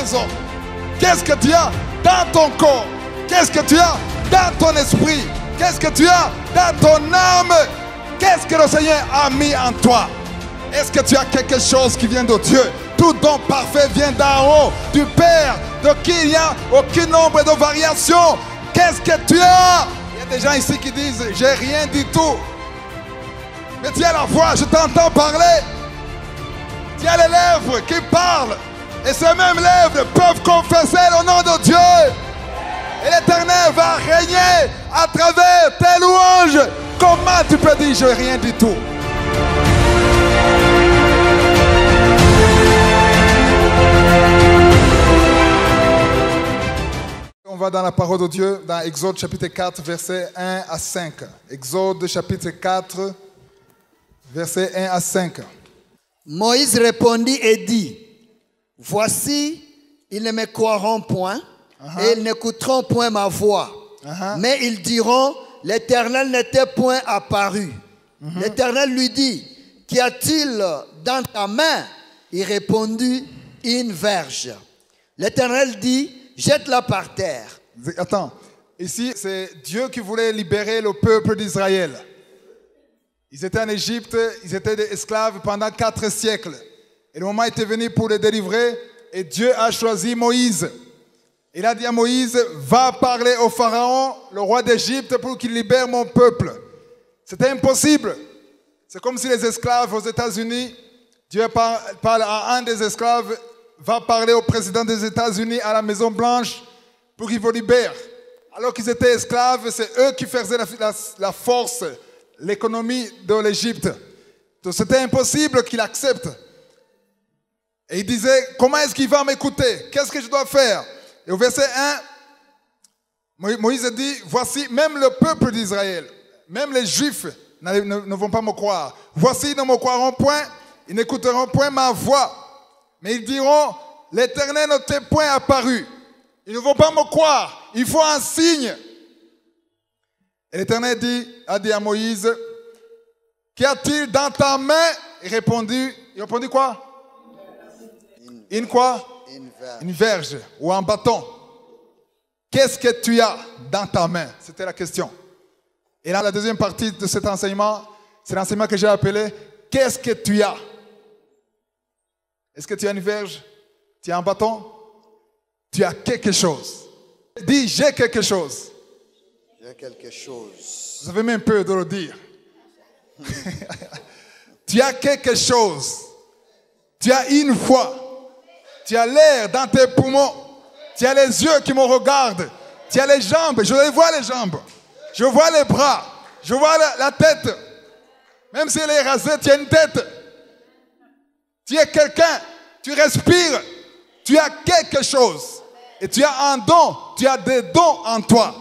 maison? Qu'est-ce que tu as dans ton corps? Qu'est-ce que tu as dans ton esprit? Qu'est-ce que tu as dans ton âme? Qu'est-ce que le Seigneur a mis en toi? Est-ce que tu as quelque chose qui vient de Dieu? Tout don parfait vient d'en haut, du Père, de qui il n'y a aucun nombre de variations. Qu'est-ce que tu as? Il y a des gens ici qui disent, j'ai rien du tout. Mais tu as la voix, je t'entends parler. Tu as les lèvres qui parlent. Et ces mêmes lèvres peuvent confesser le nom de Dieu. Et l'Éternel va régner à travers tes louanges. Comment tu peux dire, j'ai rien du tout? On va dans la parole de Dieu, dans Exode chapitre 4, versets 1 à 5. Exode chapitre 4, versets 1 à 5. Moïse répondit et dit, voici, ils ne me croiront point, et ils n'écouteront point ma voix. Mais ils diront, l'Éternel n'était point apparu. L'Éternel lui dit, qu'y a-t-il dans ta main? Il répondit, une verge. L'Éternel dit, jette-la par terre. Attends, ici c'est Dieu qui voulait libérer le peuple d'Israël. Ils étaient en Égypte, ils étaient des esclaves pendant 4 siècles. Et le moment était venu pour les délivrer et Dieu a choisi Moïse. Il a dit à Moïse, va parler au Pharaon, le roi d'Égypte, pour qu'il libère mon peuple. C'était impossible. C'est comme si les esclaves aux États-Unis, Dieu parle à un des esclaves, va parler au président des États-Unis à la Maison Blanche pour qu'il vous libère. Alors qu'ils étaient esclaves, c'est eux qui faisaient la force, l'économie de l'Égypte. Donc c'était impossible qu'il accepte. Et il disait, comment est-ce qu'il va m'écouter? Qu'est-ce que je dois faire? Et au verset 1, Moïse dit, voici, même le peuple d'Israël, même les Juifs ne vont pas me croire. Voici, ils ne me croiront point, ils n'écouteront point ma voix. Mais ils diront, l'Éternel ne t'est point apparu. Ils ne vont pas me croire, il faut un signe. Et l'Éternel a dit à Moïse, qu'y a-t-il dans ta main? Il répondit quoi? Une quoi? Une verge ou un bâton. Qu'est-ce que tu as dans ta main? C'était la question. Et là, la deuxième partie de cet enseignement, c'est l'enseignement que j'ai appelé, qu'est-ce que tu as? Est-ce que tu as une verge? Tu as un bâton? Tu as quelque chose. Dis, j'ai quelque chose. J'ai quelque chose. Vous avez même peur de le dire. Tu as quelque chose. Tu as une foi. Tu as l'air dans tes poumons. Tu as les yeux qui me regardent. Tu as les jambes. Je les vois les jambes. Je vois les bras. Je vois la tête. Même si elle est rasée, tu as une tête. Tu es quelqu'un. Tu respires. Tu as quelque chose. Et tu as un don. Tu as des dons en toi.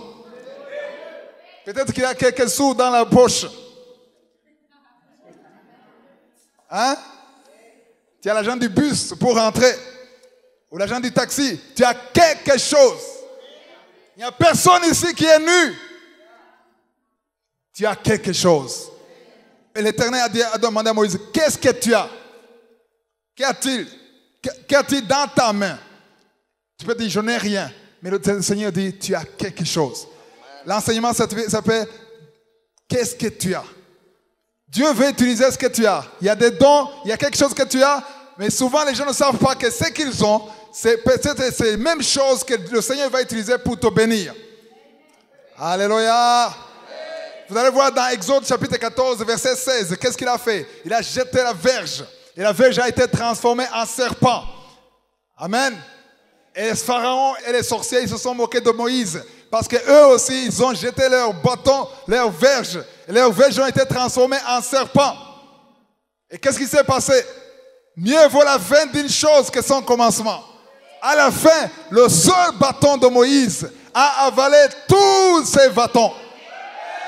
Peut-être qu'il y a quelques sous dans la poche. Hein? Tu as l'argent du bus pour rentrer. Ou l'argent du taxi. Tu as quelque chose. Il n'y a personne ici qui est nu. Tu as quelque chose. Et l'Éternel a demandé à Moïse, qu'est-ce que tu as? Qu'y a-t-il? Qu'y a-t-il dans ta main? Tu peux dire, je n'ai rien. Mais le Seigneur dit, tu as quelque chose. L'enseignement s'appelle, qu'est-ce que tu as? Dieu veut utiliser ce que tu as. Il y a des dons, il y a quelque chose que tu as, mais souvent les gens ne savent pas que ce qu'ils ont, c'est peut-être la même chose que le Seigneur va utiliser pour te bénir. Alléluia. Vous allez voir dans Exode chapitre 14, verset 16, qu'est-ce qu'il a fait? Il a jeté la verge. Et la verge a été transformée en serpent. Amen. Et les pharaons et les sorciers, ils se sont moqués de Moïse. Parce qu'eux aussi, ils ont jeté leur bâton, leur verge. Et leurs verges ont été transformées en serpent. Et qu'est-ce qui s'est passé? Mieux vaut la fin d'une chose que son commencement. À la fin, le seul bâton de Moïse a avalé tous ses bâtons.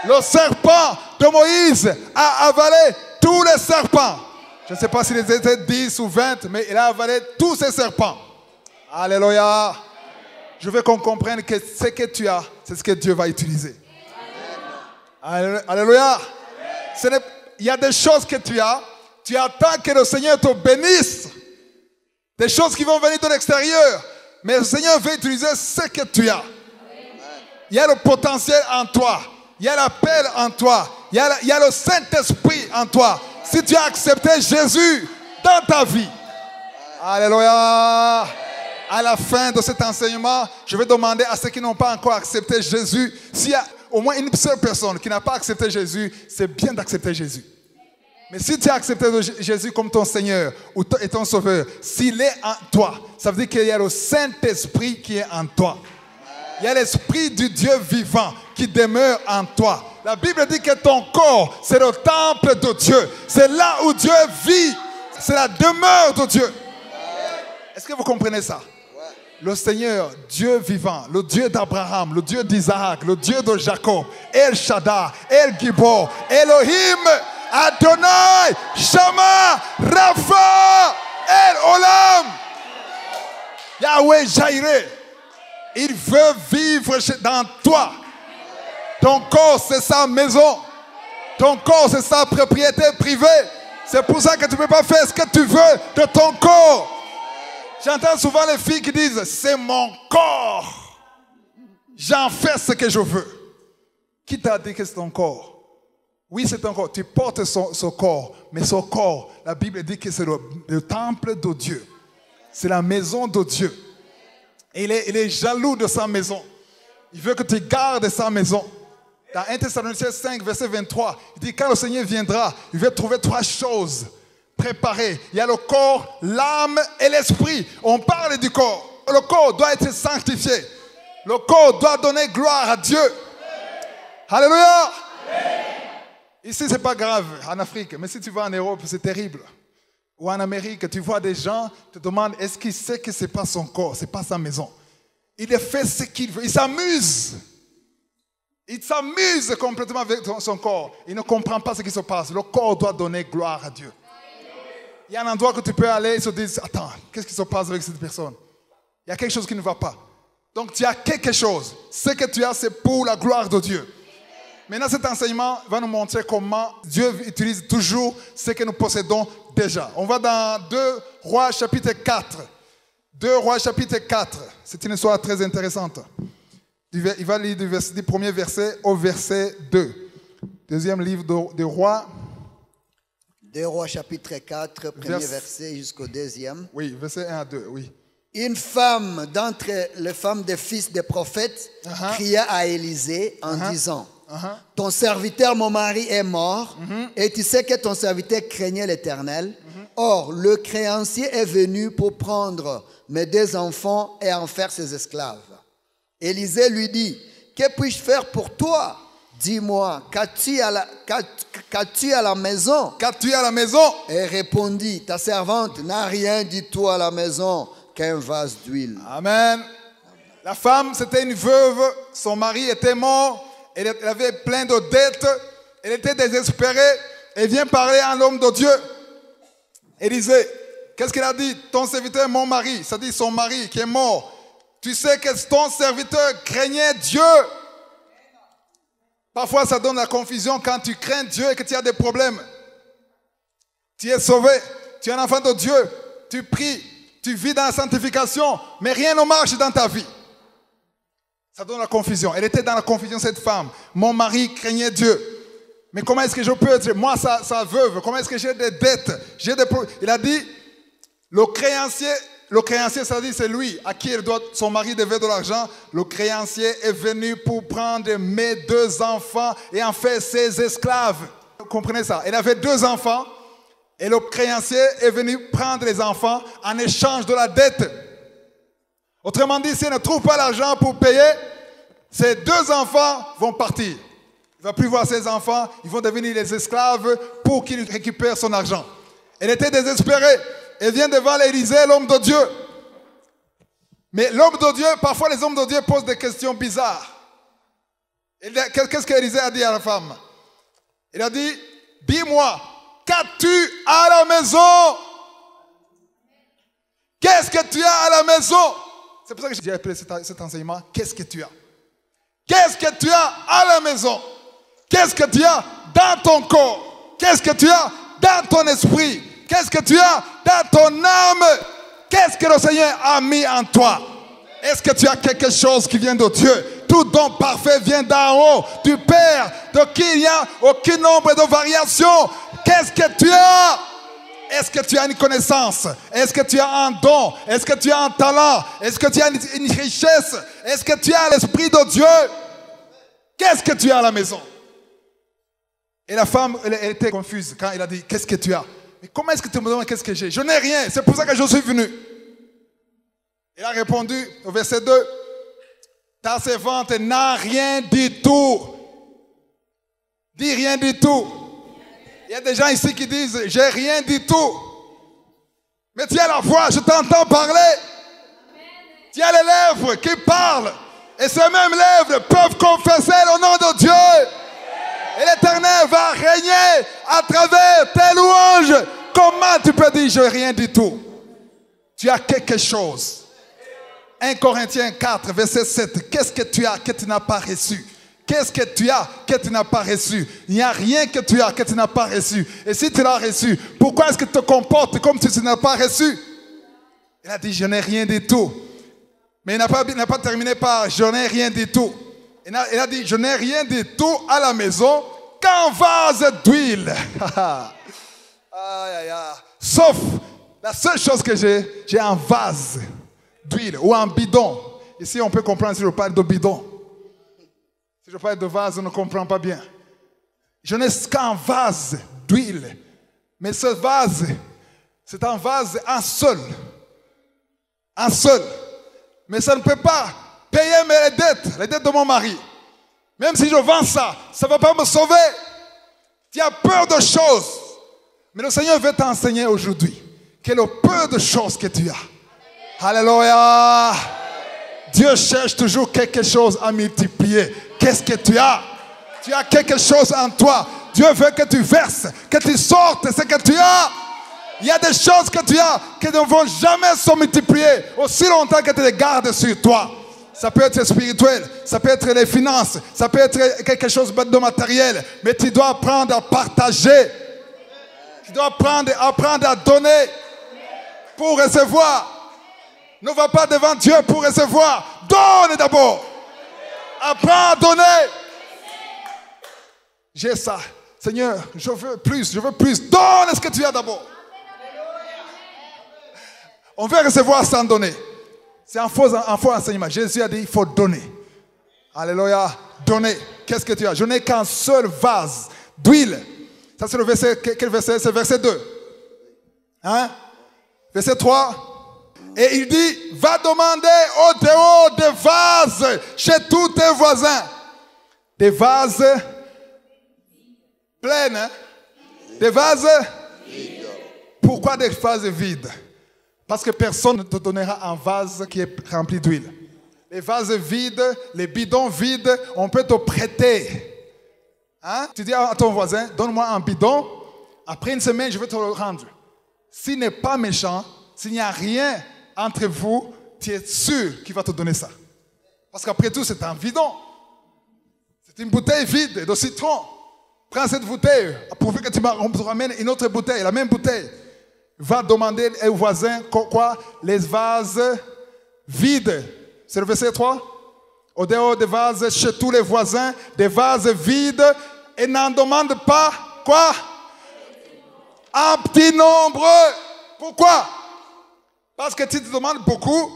Le serpent de Moïse a avalé tous les serpents. Je ne sais pas s'il était 10 ou 20, mais il a avalé tous ces serpents. Alléluia. Je veux qu'on comprenne que ce que tu as, c'est ce que Dieu va utiliser. Alléluia. Il y a des choses que tu attends que le Seigneur te bénisse. Des choses qui vont venir de l'extérieur. Mais le Seigneur veut utiliser ce que tu as. Il y a le potentiel en toi. Il y a l'appel en toi. Il y a le Saint-Esprit en toi. Si tu as accepté Jésus dans ta vie. Alléluia. À la fin de cet enseignement, je vais demander à ceux qui n'ont pas encore accepté Jésus, s'il y a au moins une seule personne qui n'a pas accepté Jésus, c'est bien d'accepter Jésus. Mais si tu as accepté Jésus comme ton Seigneur et ton Sauveur, s'il est en toi, ça veut dire qu'il y a le Saint-Esprit qui est en toi. Il y a l'Esprit du Dieu vivant qui demeure en toi. La Bible dit que ton corps, c'est le temple de Dieu. C'est là où Dieu vit. C'est la demeure de Dieu. Est-ce que vous comprenez ça? Le Seigneur, Dieu vivant, le Dieu d'Abraham, le Dieu d'Isaac, le Dieu de Jacob, El Shaddai, El Gibor, Elohim, Adonai, Shama, Rapha, El Olam, Yahweh Jireh. Il veut vivre dans toi. Ton corps, c'est sa maison. Ton corps, c'est sa propriété privée. C'est pour ça que tu ne peux pas faire ce que tu veux de ton corps. J'entends souvent les filles qui disent, c'est mon corps. J'en fais ce que je veux. Qui t'a dit que c'est ton corps? Oui, c'est ton corps. Tu portes son corps. Mais son corps, la Bible dit que c'est le temple de Dieu. C'est la maison de Dieu. Et il est jaloux de sa maison. Il veut que tu gardes sa maison. Dans 1 Thessaloniciens 5, verset 23, il dit, quand le Seigneur viendra, il veut trouver 3 choses préparées. Il y a le corps, l'âme et l'esprit. On parle du corps. Le corps doit être sanctifié. Le corps doit donner gloire à Dieu. Alléluia. Ici, ce n'est pas grave en Afrique. Mais si tu vas en Europe, c'est terrible. Ou en Amérique, tu vois des gens te demandent, est-ce qu'il sait que ce n'est pas son corps, ce n'est pas sa maison. Il fait ce qu'il veut. Il s'amuse. Il s'amuse complètement avec son corps. Il ne comprend pas ce qui se passe. Le corps doit donner gloire à Dieu. Il y a un endroit que tu peux aller et se dire, attends, qu'est-ce qui se passe avec cette personne? Il y a quelque chose qui ne va pas. Donc tu as quelque chose. Ce que tu as, c'est pour la gloire de Dieu. Maintenant, cet enseignement va nous montrer comment Dieu utilise toujours ce que nous possédons déjà. On va dans 2 Rois chapitre 4. 2 Rois chapitre 4. C'est une histoire très intéressante. Il va lire du premier verset au verset 2. Deuxième livre des Rois. 2 Rois chapitre 4, premier verset jusqu'au deuxième. Oui, verset 1 à 2, oui. Une femme d'entre les femmes des fils des prophètes cria à Élisée en disant, ton serviteur, mon mari, est mort, et tu sais que ton serviteur craignait l'Éternel. Or, le créancier est venu pour prendre mes 2 enfants et en faire ses esclaves. Élisée lui dit, que puis-je faire pour toi? Dis-moi, qu'as-tu à la maison? Qu'as-tu à la maison? Et répondit, ta servante n'a rien du tout à la maison qu'un vase d'huile. Amen. La femme, c'était une veuve, son mari était mort, elle avait plein de dettes, elle était désespérée, elle vient parler à l'homme de Dieu. Élisée, qu'est-ce qu'il a dit? Ton serviteur, mon mari, ça dit son mari qui est mort. Tu sais que ton serviteur craignait Dieu. Parfois, ça donne la confusion quand tu crains Dieu et que tu as des problèmes. Tu es sauvé, tu es un enfant de Dieu, tu pries, tu vis dans la sanctification, mais rien ne marche dans ta vie. Ça donne la confusion. Elle était dans la confusion, cette femme. Mon mari craignait Dieu. Mais comment est-ce que je peux être, moi, sa veuve, comment est-ce que j'ai des dettes, il a dit, le créancier, ça dit, c'est lui à qui son mari devait de l'argent. Le créancier est venu pour prendre mes 2 enfants et en faire ses esclaves. Vous comprenez ça? Elle avait 2 enfants et le créancier est venu prendre les enfants en échange de la dette. Autrement dit, s'il ne trouve pas l'argent pour payer, ces 2 enfants vont partir. Il ne va plus voir ses enfants, ils vont devenir les esclaves pour qu'il récupère son argent. Elle était désespérée. Elle vient devant l'Élysée, l'homme de Dieu. Mais l'homme de Dieu, parfois les hommes de Dieu posent des questions bizarres. Qu'est-ce qu'Élysée a dit à la femme? Il a dit, dis-moi, qu'as-tu à la maison? Qu'est-ce que tu as à la maison? C'est pour ça que j'ai appelé cet enseignement, qu'est-ce que tu as? Qu'est-ce que tu as à la maison? Qu'est-ce que tu as dans ton corps? Qu'est-ce que tu as dans ton esprit? Qu'est-ce que tu as dans ton âme? Qu'est-ce que le Seigneur a mis en toi? Est-ce que tu as quelque chose qui vient de Dieu? Tout don parfait vient d'en haut, du Père, de qui il n'y a aucun nombre de variations. Qu'est-ce que tu as? Est-ce que tu as une connaissance? Est-ce que tu as un don? Est-ce que tu as un talent? Est-ce que tu as une richesse? Est-ce que tu as l'Esprit de Dieu? Qu'est-ce que tu as à la maison? Et la femme, elle était confuse quand il a dit, qu'est-ce que tu as? Mais comment est-ce que tu me demandes qu'est-ce que j'ai? Je n'ai rien, c'est pour ça que je suis venu. Il a répondu au verset 2, ta servante n'a rien du tout. Dis rien du tout. Il y a des gens ici qui disent, j'ai rien du tout. Mais tu as la voix, je t'entends parler. Tu as les lèvres qui parlent. Et ces mêmes lèvres peuvent confesser le nom de Dieu. Et l'Éternel va régner à travers tes louanges. Comment tu peux dire, j'ai rien du tout? Tu as quelque chose. 1 Corinthiens 4, verset 7. Qu'est-ce que tu as que tu n'as pas reçu? Qu'est-ce que tu as que tu n'as pas reçu? Il n'y a rien que tu as que tu n'as pas reçu. Et si tu l'as reçu, pourquoi est-ce que tu te comportes comme si tu n'as pas reçu? Il a dit, je n'ai rien du tout. Mais il n'a pas terminé par, je n'ai rien du tout. Il a dit, je n'ai rien du tout à la maison qu'un vase d'huile. Sauf, la seule chose que j'ai un vase d'huile ou un bidon. Ici, on peut comprendre si je parle de bidon. Si je parle de vase, on ne comprend pas bien. Je n'ai qu'un vase d'huile. Mais ce vase, c'est un vase, un seul. Un seul. Mais ça ne peut pas payer les dettes de mon mari. Même si je vends ça, ça ne va pas me sauver. Tu as peur de choses. Mais le Seigneur veut t'enseigner aujourd'hui quel est le peu de choses que tu as. Alléluia. Dieu cherche toujours quelque chose à multiplier. Qu'est-ce que tu as? Tu as quelque chose en toi. Dieu veut que tu verses, que tu sortes ce que tu as. Il y a des choses que tu as qui ne vont jamais se multiplier aussi longtemps que tu les gardes sur toi. Ça peut être spirituel, ça peut être les finances, ça peut être quelque chose de matériel. Mais tu dois apprendre à partager. Tu dois apprendre à donner pour recevoir. Ne va pas devant Dieu pour recevoir. Donne d'abord. Apprends à donner. J'ai ça. Seigneur, je veux plus, je veux plus. Donne ce que tu as d'abord. On veut recevoir sans donner. C'est un faux enseignement. Jésus a dit, il faut donner. Alléluia. Donner. Qu'est-ce que tu as? Je n'ai qu'un seul vase d'huile. Ça c'est le verset, quel verset? C'est verset 2. Hein? Verset 3. Et il dit, va demander au dehors des vases chez tous tes voisins. Des vases pleins, hein? Des vases vides. Pourquoi des vases vides? Parce que personne ne te donnera un vase qui est rempli d'huile. Les vases vides, les bidons vides, on peut te prêter. Hein? Tu dis à ton voisin, donne-moi un bidon, après une semaine, je vais te le rendre. S'il n'est pas méchant, s'il n'y a rien entre vous, tu es sûr qu'il va te donner ça. Parce qu'après tout, c'est un bidon. C'est une bouteille vide de citron. Prends cette bouteille, pourvu que tu me ramènes une autre bouteille, la même bouteille. Va demander aux voisins quoi? Les vases vides. C'est le verset 3. Au dehors des vases, chez tous les voisins, des vases vides, et n'en demande pas quoi? Un petit nombre. Pourquoi? Parce que si tu demandes beaucoup,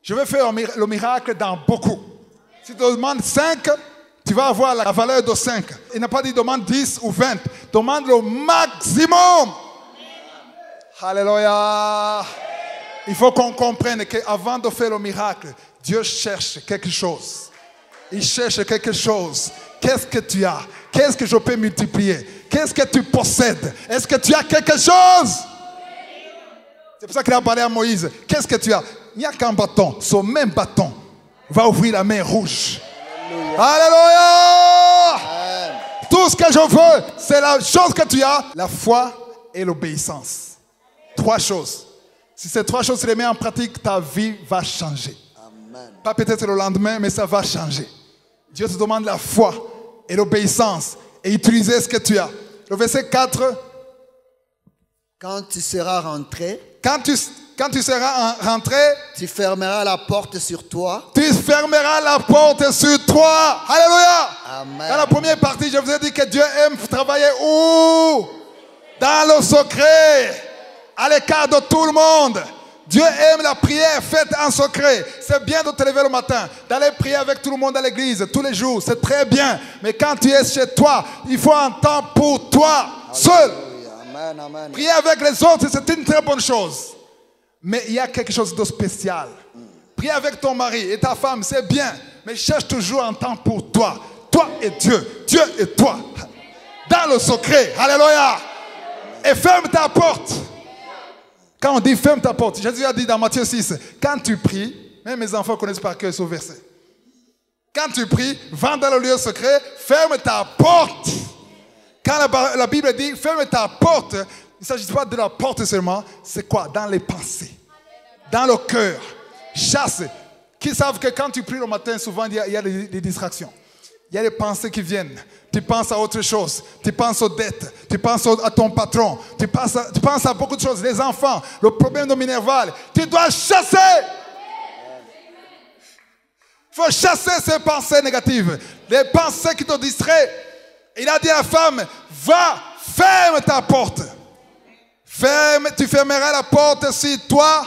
je vais faire le miracle dans beaucoup. Si tu demandes 5, tu vas avoir la valeur de 5. Il n'a pas dit demande 10 ou 20. Demande le maximum. Alléluia. Il faut qu'on comprenne qu'avant de faire le miracle, Dieu cherche quelque chose. Il cherche quelque chose. Qu'est-ce que tu as? Qu'est-ce que je peux multiplier? Qu'est-ce que tu possèdes? Est-ce que tu as quelque chose? C'est pour ça qu'il a parlé à Moïse. Qu'est-ce que tu as? Il n'y a qu'un bâton. Ce même bâton va ouvrir la mer rouge. Alléluia. Tout ce que je veux, c'est la chose que tu as, la foi et l'obéissance. 3 choses. Si ces 3 choses, tu les mets en pratique, ta vie va changer. Amen. Pas peut-être le lendemain, mais ça va changer. Dieu te demande la foi et l'obéissance et utiliser ce que tu as. Le verset 4. Quand tu seras rentré, quand tu quand tu seras rentré, tu fermeras la porte sur toi. tu fermeras la porte sur toi. Alléluia. Amen. Dans la première partie, je vous ai dit que Dieu aime travailler où? Dans le secret, à l'écart de tout le monde. Dieu aime la prière faite en secret. C'est bien de te lever le matin, d'aller prier avec tout le monde à l'église tous les jours. C'est très bien. Mais quand tu es chez toi, il faut un temps pour toi, seul. Amen, amen. Prier avec les autres, c'est une très bonne chose. Mais il y a quelque chose de spécial. Prier avec ton mari et ta femme, c'est bien. Mais cherche toujours un temps pour toi. Toi et Dieu. Dieu et toi. Dans le secret. Alléluia. Et ferme ta porte. Quand on dit ferme ta porte, Jésus a dit dans Matthieu 6, quand tu pries, même mes enfants connaissent par cœur ce verset. Quand tu pries, va dans le lieu secret, ferme ta porte. Quand la Bible dit ferme ta porte, il ne s'agit pas de la porte seulement, c'est quoi? Dans les pensées, dans le cœur. Chasse. Qui savent que quand tu pries le matin, souvent il y a des distractions. Il y a des pensées qui viennent. Tu penses à autre chose. Tu penses aux dettes. Tu penses à ton patron. Tu penses à beaucoup de choses. Les enfants, le problème de Minerval. Tu dois chasser. Il faut chasser ces pensées négatives. Les pensées qui te distraient. Il a dit à la femme, va, ferme ta porte. Tu fermeras la porte sur toi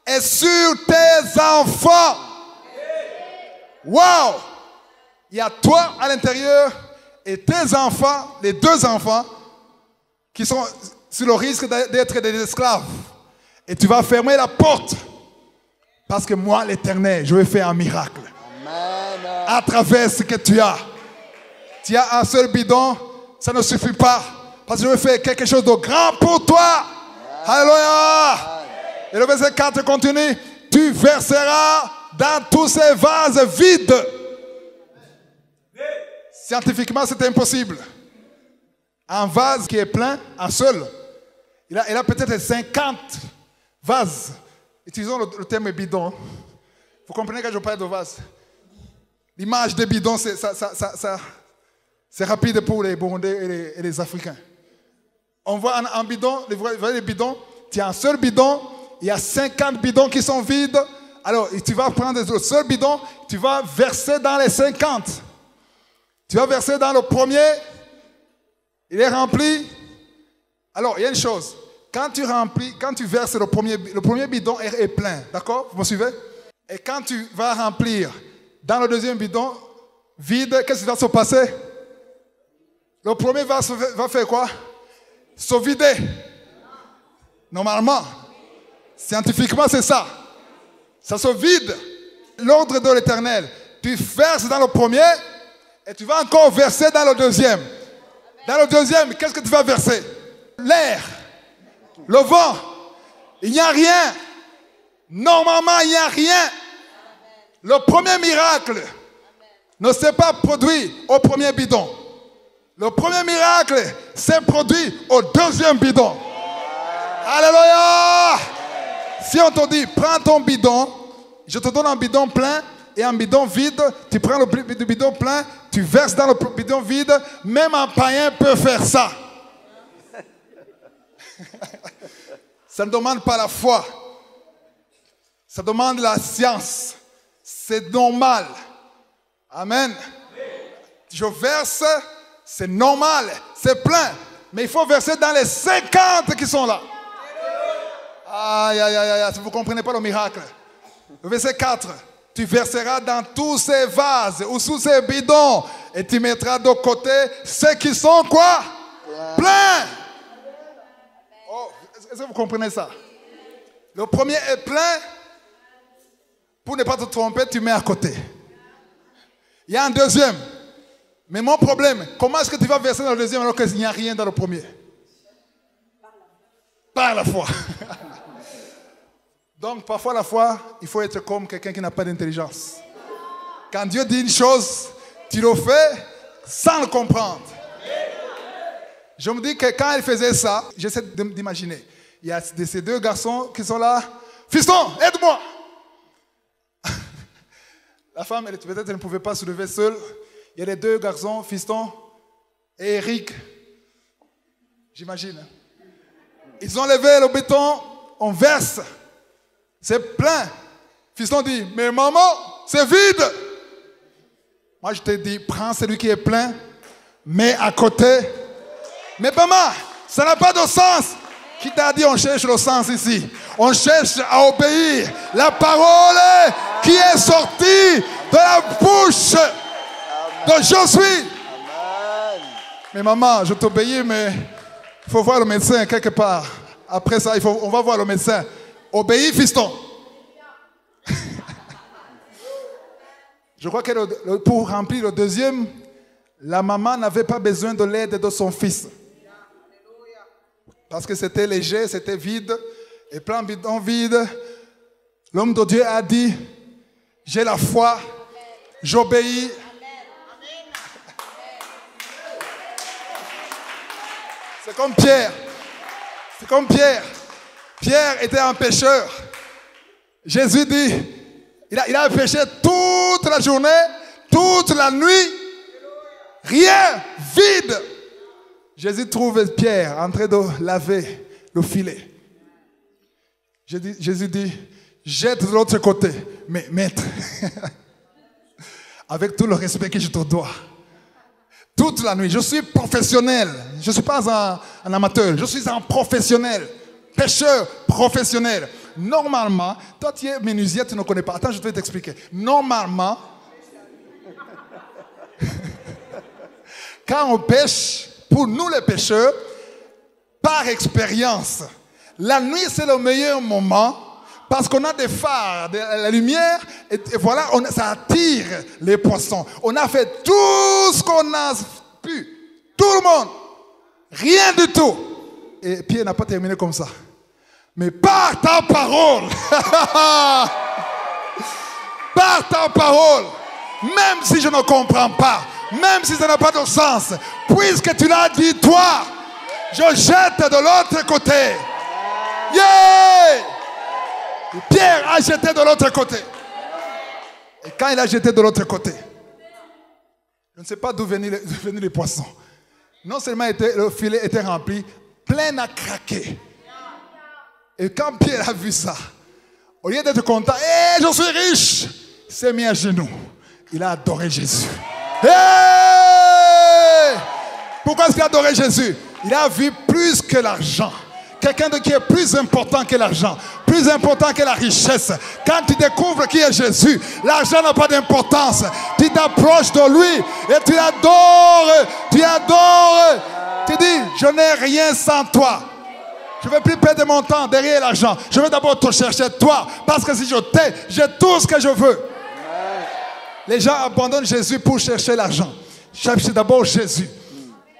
et sur tes enfants. Wow! Il y a toi à l'intérieur et tes enfants, les deux enfants, qui sont sur le risque d'être des esclaves. Et tu vas fermer la porte. Parce que moi, l'Éternel, je vais faire un miracle. Amen. À travers ce que tu as. Tu as un seul bidon, ça ne suffit pas. Parce que je vais faire quelque chose de grand pour toi. Alléluia. Et le verset 4 continue. Tu verseras dans tous ces vases vides. Scientifiquement, c'est impossible. Un vase qui est plein, un seul, il a peut-être 50 vases. Utilisons le terme bidon. Vous comprenez quand je parle de vase? L'image des bidons, c'est rapide pour les Burundais et les Africains. On voit un bidon, vous voyez les bidons, tu as un seul bidon, il y a 50 bidons qui sont vides. Alors, tu vas prendre le seul bidon, tu vas verser dans les 50. Tu vas verser dans le premier, il est rempli. Alors, il y a une chose. Quand tu verses le premier bidon est plein. D'accord? Vous me suivez? Et quand tu vas remplir dans le deuxième bidon vide, qu'est-ce qui va se passer? Le premier va faire quoi? Se vider. Normalement. Scientifiquement, c'est ça. Ça se vide. L'ordre de l'Éternel. Tu verses dans le premier et tu vas encore verser dans le deuxième. Dans le deuxième, qu'est-ce que tu vas verser? L'air. Le vent. Il n'y a rien. Normalement, il n'y a rien. Le premier miracle ne s'est pas produit au premier bidon. Le premier miracle s'est produit au deuxième bidon. Alléluia! Si on te dit, prends ton bidon, je te donne un bidon plein et un bidon vide, tu prends le bidon plein, tu verses dans le bidon vide, même un païen peut faire ça. Ça ne demande pas la foi. Ça demande la science. C'est normal. Amen. Je verse, c'est normal, c'est plein. Mais il faut verser dans les 50 qui sont là. Aïe, aïe, aïe, aïe, vous ne comprenez pas le miracle. Le verset 4. Tu verseras dans tous ces vases ou sous ces bidons et tu mettras de côté ceux qui sont quoi? Pleins. Oh, est-ce que vous comprenez ça? Le premier est plein. Pour ne pas te tromper, tu mets à côté. Il y a un deuxième. Mais mon problème, comment est-ce que tu vas verser dans le deuxième alors qu'il n'y a rien dans le premier? Par la foi. Donc, parfois, la foi, il faut être comme quelqu'un qui n'a pas d'intelligence. Quand Dieu dit une chose, tu le fais sans le comprendre. Je me dis que quand elle faisait ça, j'essaie d'imaginer. Il y a ces deux garçons qui sont là. Fiston, aide-moi! La femme, peut-être, elle ne pouvait pas se lever seule. Il y a les deux garçons, Fiston et Eric. J'imagine. Ils ont levé le béton, on verse. C'est plein. Fiston dit, mais maman, c'est vide. Moi, je te dis, prends celui qui est plein, mets à côté. Mais maman, ça n'a pas de sens. Qui t'a dit on cherche le sens ici? On cherche à obéir. La parole qui est sortie de la bouche de Josué. Mais maman, je t'obéis, mais il faut voir le médecin quelque part. Après ça, on va voir le médecin. Obéis, fiston. Je crois que pour remplir le deuxième, la maman n'avait pas besoin de l'aide de son fils. Parce que c'était léger, c'était vide. Et plein bidon vide. L'homme de Dieu a dit, j'ai la foi, j'obéis. C'est comme Pierre. C'est comme Pierre. Pierre était un pécheur. Jésus dit, il a péché toute la journée, toute la nuit. Rien, vide. Jésus trouve Pierre en train de laver le filet. Jésus dit, jette de l'autre côté. Mais maître, avec tout le respect que je te dois, toute la nuit, je suis professionnel. Je ne suis pas un amateur, je suis un professionnel. Pêcheur professionnel. Normalement, toi tu es menuisier, tu ne connais pas. Attends, je vais t'expliquer. Normalement, quand on pêche, pour nous les pêcheurs, par expérience, la nuit c'est le meilleur moment parce qu'on a des phares, la lumière, et voilà, ça attire les poissons. On a fait tout ce qu'on a pu. Tout le monde. Rien du tout. Et Pierre n'a pas terminé comme ça. Mais par ta parole, par ta parole, même si je ne comprends pas, même si ça n'a pas de sens, puisque tu l'as dit toi, je jette de l'autre côté. Yeah! Pierre a jeté de l'autre côté. Et quand il a jeté de l'autre côté, je ne sais pas d'où venaient les poissons. Non seulement le filet était rempli, plein à craquer. Et quand Pierre a vu ça, au lieu d'être content, hey, je suis riche, il s'est mis à genoux. Il a adoré Jésus. Hey! Pourquoi est-ce qu'il a adoré Jésus? Il a vu plus que l'argent. Quelqu'un qui est plus important que l'argent, plus important que la richesse. Quand tu découvres qui est Jésus, l'argent n'a pas d'importance. Tu t'approches de lui et tu l'adores. Tu adores. Tu dis, je n'ai rien sans toi. Je ne vais plus perdre mon temps derrière l'argent. Je vais d'abord te chercher toi. Parce que si je t'ai, j'ai tout ce que je veux. Les gens abandonnent Jésus pour chercher l'argent. Cherchez d'abord Jésus.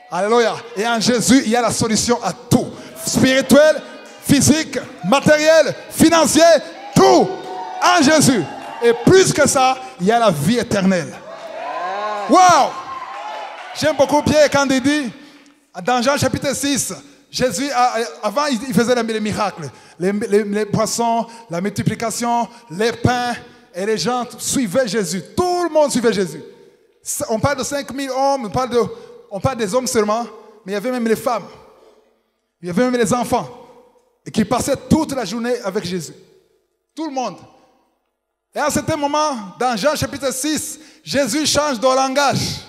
Alléluia. Et en Jésus, il y a la solution à tout. Spirituel, physique, matériel, financier, tout. En Jésus. Et plus que ça, il y a la vie éternelle. Wow! J'aime beaucoup Pierre quand il dit, dans Jean chapitre 6, Jésus, avant, il faisait les miracles. Les poissons, la multiplication, les pains. Et les gens suivaient Jésus. Tout le monde suivait Jésus. On parle de 5000 hommes, on parle des hommes seulement, mais il y avait même les femmes. Il y avait même les enfants. Et qui passaient toute la journée avec Jésus. Tout le monde. Et à un certain moment, dans Jean chapitre 6, Jésus change de langage.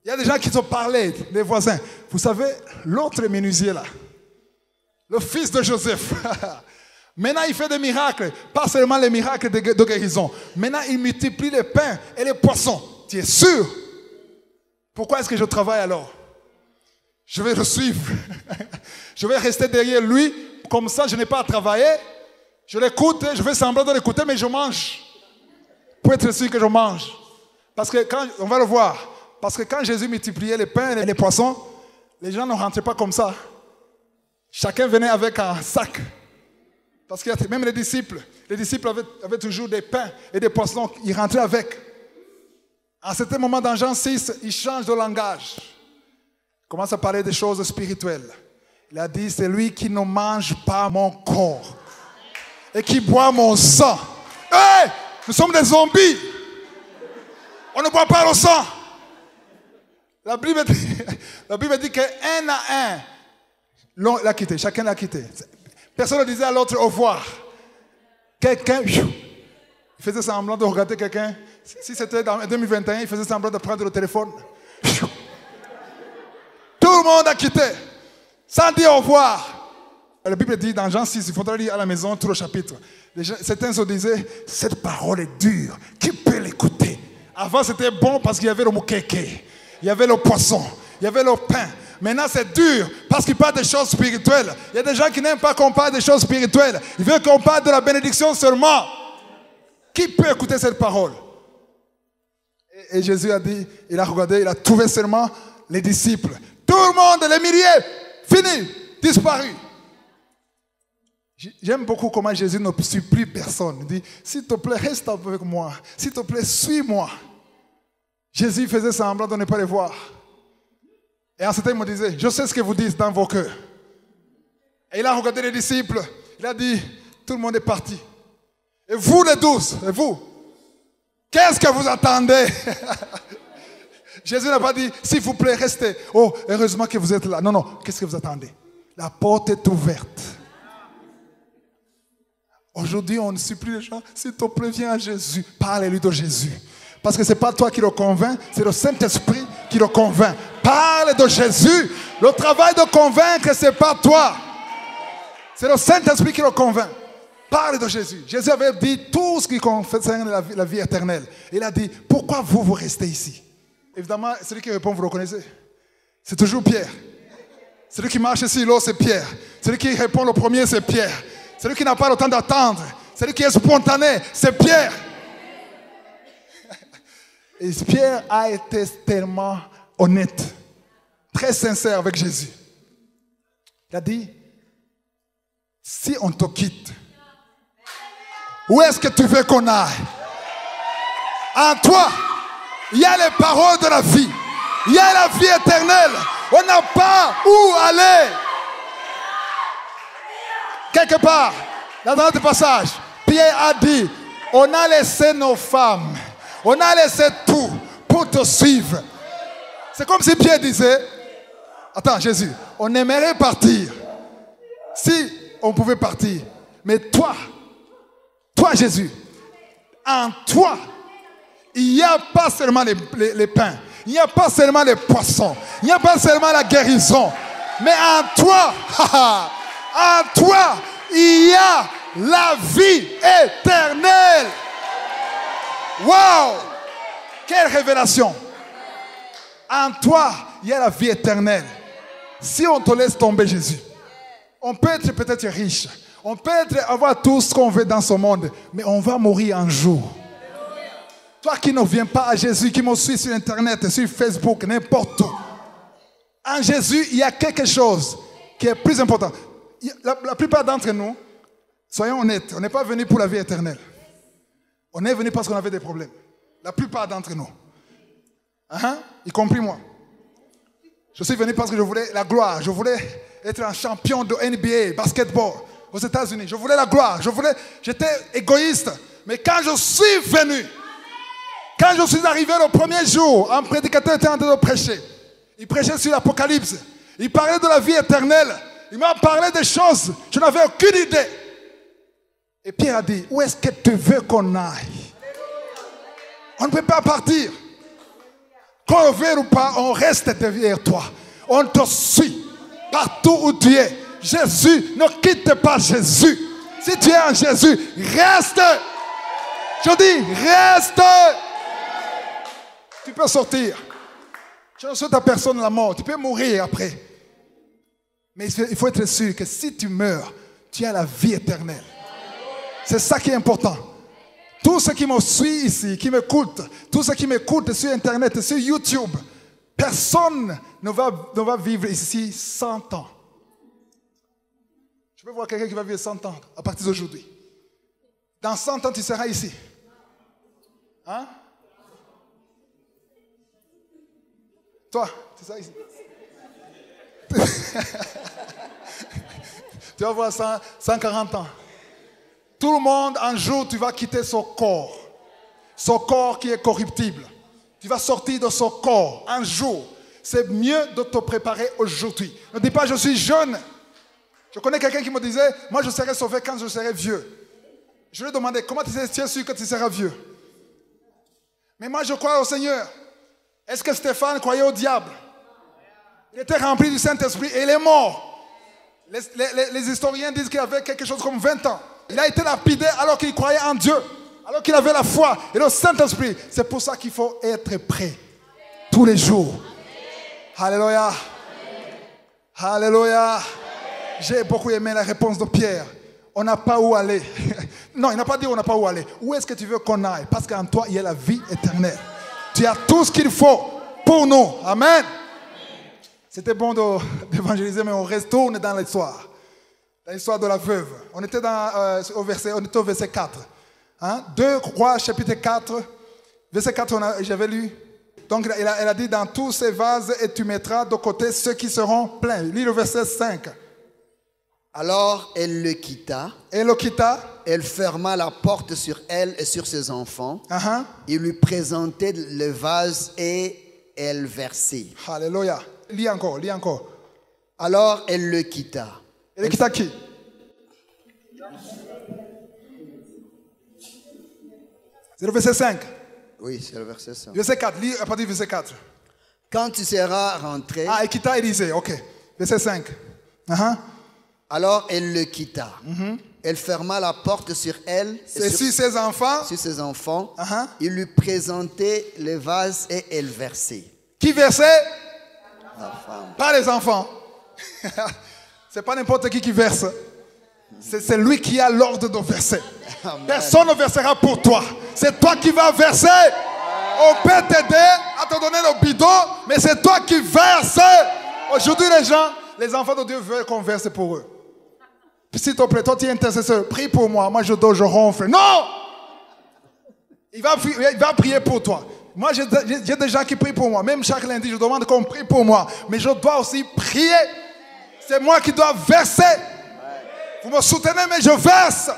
Il y a des gens qui se parlaient, les voisins. Vous savez, l'autre menuisier là, le fils de Joseph, maintenant il fait des miracles, pas seulement les miracles de guérison. Maintenant il multiplie les pains et les poissons. Tu es sûr? Pourquoi est-ce que je travaille alors? Je vais le suivre. Je vais rester derrière lui, comme ça je n'ai pas à travailler. Je l'écoute, je vais sembler de l'écouter, mais je mange. Pour être sûr que je mange. Parce que quand, on va le voir. Parce que quand Jésus multipliait les pains et les poissons, les gens ne rentraient pas comme ça. Chacun venait avec un sac. Parce que même les disciples avaient toujours des pains et des poissons, ils rentraient avec. À un certain moment dans Jean 6, il change de langage. Il commence à parler des choses spirituelles. Il a dit, c'est lui qui ne mange pas mon corps et qui boit mon sang. Hey, nous sommes des zombies. On ne boit pas le sang. La Bible dit qu'un à un, l'a quitté, chacun l'a quitté. Personne ne disait à l'autre au revoir. quelqu'un, il faisait semblant de regarder quelqu'un. Si c'était en 2021, il faisait semblant de prendre le téléphone. Tout le monde a quitté, sans dire au revoir. La Bible dit dans Jean 6, il faudra lire à la maison tout le chapitre. Certains se disaient, cette parole est dure, qui peut l'écouter? Avant c'était bon parce qu'il y avait le moukeke, il y avait le poisson, il y avait le pain. Maintenant c'est dur parce qu'il parle des choses spirituelles. Il y a des gens qui n'aiment pas qu'on parle des choses spirituelles. Ils veulent qu'on parle de la bénédiction seulement. Qui peut écouter cette parole? Et Jésus a dit, il a regardé, il a trouvé seulement les disciples. Tout le monde, les milliers, fini, disparu. J'aime beaucoup comment Jésus ne supplie personne. Il dit, s'il te plaît, reste avec moi. S'il te plaît, suis-moi. Jésus faisait semblant de ne pas les voir. Et en ce temps, il me disait, je sais ce que vous dites dans vos cœurs. Et il a regardé les disciples. Il a dit, tout le monde est parti. Et vous les 12, et vous, qu'est-ce que vous attendez? Jésus n'a pas dit, s'il vous plaît, restez. Oh, heureusement que vous êtes là. Non, non, qu'est-ce que vous attendez? La porte est ouverte. Aujourd'hui, on ne supplie les gens, s'il te plaît, viens à Jésus. Parle-lui de Jésus. Parce que ce n'est pas toi qui le convainc, c'est le Saint-Esprit qui le convainc. Parle de Jésus. Le travail de convaincre, ce n'est pas toi. C'est le Saint-Esprit qui le convainc. Parle de Jésus. Jésus avait dit tout ce qui concerne la vie éternelle. Il a dit, pourquoi vous restez ici? Évidemment, celui qui répond, vous le connaissez. C'est toujours Pierre. Celui qui marche sur l'eau, c'est Pierre. Celui qui répond le premier, c'est Pierre. Celui qui n'a pas le temps d'attendre, celui qui est spontané, c'est Pierre. Et Pierre a été tellement honnête, très sincère avec Jésus. Il a dit, si on te quitte, où est-ce que tu veux qu'on aille? En toi, il y a les paroles de la vie. Il y a la vie éternelle. On n'a pas où aller. Quelque part, dans notre passage, Pierre a dit, on a laissé nos femmes, on a laissé tout pour te suivre. C'est comme si Pierre disait, attends Jésus, on aimerait partir, si on pouvait partir, mais toi Jésus, en toi, il n'y a pas seulement les pains, il n'y a pas seulement les poissons, il n'y a pas seulement la guérison, mais en toi, il y a la vie éternelle. Wow! Quelle révélation! En toi, il y a la vie éternelle. Si on te laisse tomber, Jésus, on peut être peut-être riche, on peut avoir tout ce qu'on veut dans ce monde, mais on va mourir un jour. Toi qui ne viens pas à Jésus, qui me suis sur Internet, sur Facebook, n'importe où. En Jésus, il y a quelque chose qui est plus important. La plupart d'entre nous, soyons honnêtes, on n'est pas venu pour la vie éternelle. On est venu parce qu'on avait des problèmes. La plupart d'entre nous. Y compris moi. Je suis venu parce que je voulais la gloire. Je voulais être un champion de NBA, basketball, aux États-Unis. Je voulais la gloire. J'étais égoïste. Mais quand je suis venu, quand je suis arrivé le premier jour, un prédicateur était en train de prêcher. Il prêchait sur l'Apocalypse. Il parlait de la vie éternelle. Il m'a parlé des choses. Je n'avais aucune idée. Et Pierre a dit, où est-ce que tu veux qu'on aille? On ne peut pas partir. Qu'on le veuille ou pas, on reste derrière toi. On te suit partout où tu es. Jésus, ne quitte pas Jésus. Si tu es en Jésus, reste. Je dis, reste. Tu peux sortir. Je ne souhaite à personne la mort. Tu peux mourir après. Mais il faut être sûr que si tu meurs, tu as la vie éternelle. C'est ça qui est important. Tous ceux qui me suivent ici, qui m'écoutent, tous ceux qui m'écoutent sur Internet, sur YouTube, personne ne va vivre ici 100 ans. Je peux voir quelqu'un qui va vivre 100 ans à partir d'aujourd'hui. Dans 100 ans, tu seras ici. Hein? Toi, tu seras ici. Tu vas voir 140 ans. Tout le monde, un jour, tu vas quitter son corps. Son corps qui est corruptible. Tu vas sortir de son corps un jour. C'est mieux de te préparer aujourd'hui. Ne dis pas, je suis jeune. Je connais quelqu'un qui me disait, moi je serai sauvé quand je serai vieux. Je lui ai demandé, comment tu es sûr que tu seras vieux? Mais moi, je crois au Seigneur. Est-ce que Stéphane croyait au diable? Il était rempli du Saint-Esprit et il est mort. Les historiens disent qu'il avait quelque chose comme 20 ans. Il a été lapidé alors qu'il croyait en Dieu, alors qu'il avait la foi et le Saint-Esprit. C'est pour ça qu'il faut être prêt tous les jours. Alléluia. Alléluia. J'ai beaucoup aimé la réponse de Pierre. On n'a pas où aller. Non, il n'a pas dit on n'a pas où aller. Où est-ce que tu veux qu'on aille? Parce qu'en toi, il y a la vie éternelle. Tu as tout ce qu'il faut pour nous. Amen. C'était bon d'évangéliser, mais on retourne dans l'histoire. Dans l'histoire de la veuve. On était au verset 4. 2 Rois, chapitre 4. Verset 4, j'avais lu. Donc, elle a dit, dans tous ces vases, et tu mettras de côté ceux qui seront pleins. Lis le verset 5. Alors, elle le quitta. Elle le quitta. Elle ferma la porte sur elle et sur ses enfants. Il lui présentait le vase et elle versait. Alléluia. Lis encore, lis encore. Alors, elle le quitta. Elle quitta qui? C'est le verset 5. Oui, c'est le verset 5. Verset 4, lis à partir du verset 4. Quand tu seras rentré. Elle quitta Élisée, ok. Verset 5. Alors elle le quitta. Elle ferma la porte sur elle et sur ses enfants. Sur ses enfants. Il lui présentait les vases et elle versait. Qui versait? La femme. Pas les enfants. C'est pas n'importe qui verse. C'est lui qui a l'ordre de verser. Amen. Personne ne versera pour toi. C'est toi qui vas verser. On peut t'aider à te donner le bidon, mais c'est toi qui verses. Aujourd'hui, les enfants de Dieu veulent qu'on verse pour eux. S'il te plaît, toi tu es intercesseur, prie pour moi. Moi je dors, je ronfle. Non! Il va prier pour toi. Moi j'ai des gens qui prient pour moi. Même chaque lundi, je demande qu'on prie pour moi. Mais je dois aussi prier. C'est moi qui dois verser. Vous me soutenez, mais je verse.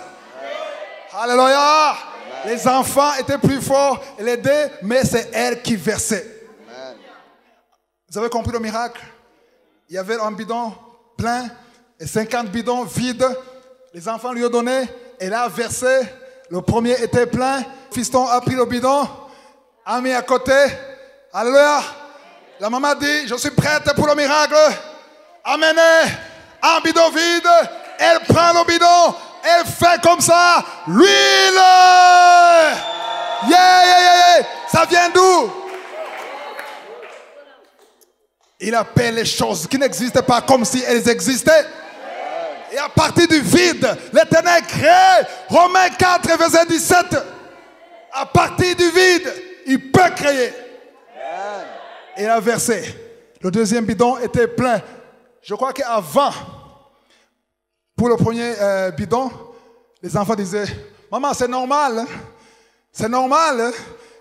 Alléluia. Les enfants étaient plus forts, elle aidait, mais c'est elle qui versait. Vous avez compris le miracle? Il y avait un bidon plein et 50 bidons vides. Les enfants lui ont donné, elle a versé. Le premier était plein. Fiston a pris le bidon, a mis à côté. Alléluia. La maman dit, je suis prête pour le miracle. Amenez un bidon vide. Elle prend le bidon. Elle fait comme ça. L'huile. Yeah. Ça vient d'où? Il appelle les choses qui n'existaient pas comme si elles existaient. Et à partir du vide, l'Éternel crée. Romains 4, verset 17. À partir du vide, il peut créer. Et il a versé. Le deuxième bidon était plein. Je crois qu'avant, pour le premier bidon, les enfants disaient, maman, c'est normal. Hein? C'est normal. Hein?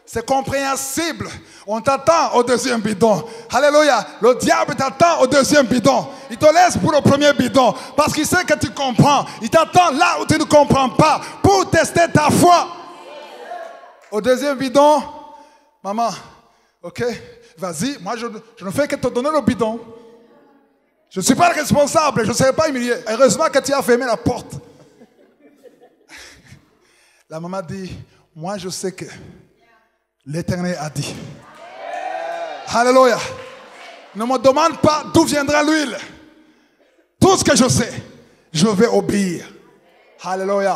C'est compréhensible. On t'attend au deuxième bidon. Alléluia. Le diable t'attend au deuxième bidon. Il te laisse pour le premier bidon. Parce qu'il sait que tu comprends. Il t'attend là où tu ne comprends pas. Pour tester ta foi. Au deuxième bidon. Maman, ok, vas-y. Moi, je ne fais que te donner le bidon. Je ne suis pas le responsable. Je ne serai pas humilié. Heureusement que tu as fermé la porte. La maman dit, moi je sais que l'Éternel a dit. Alléluia. Ne me demande pas d'où viendra l'huile. Tout ce que je sais, je vais obéir. Alléluia.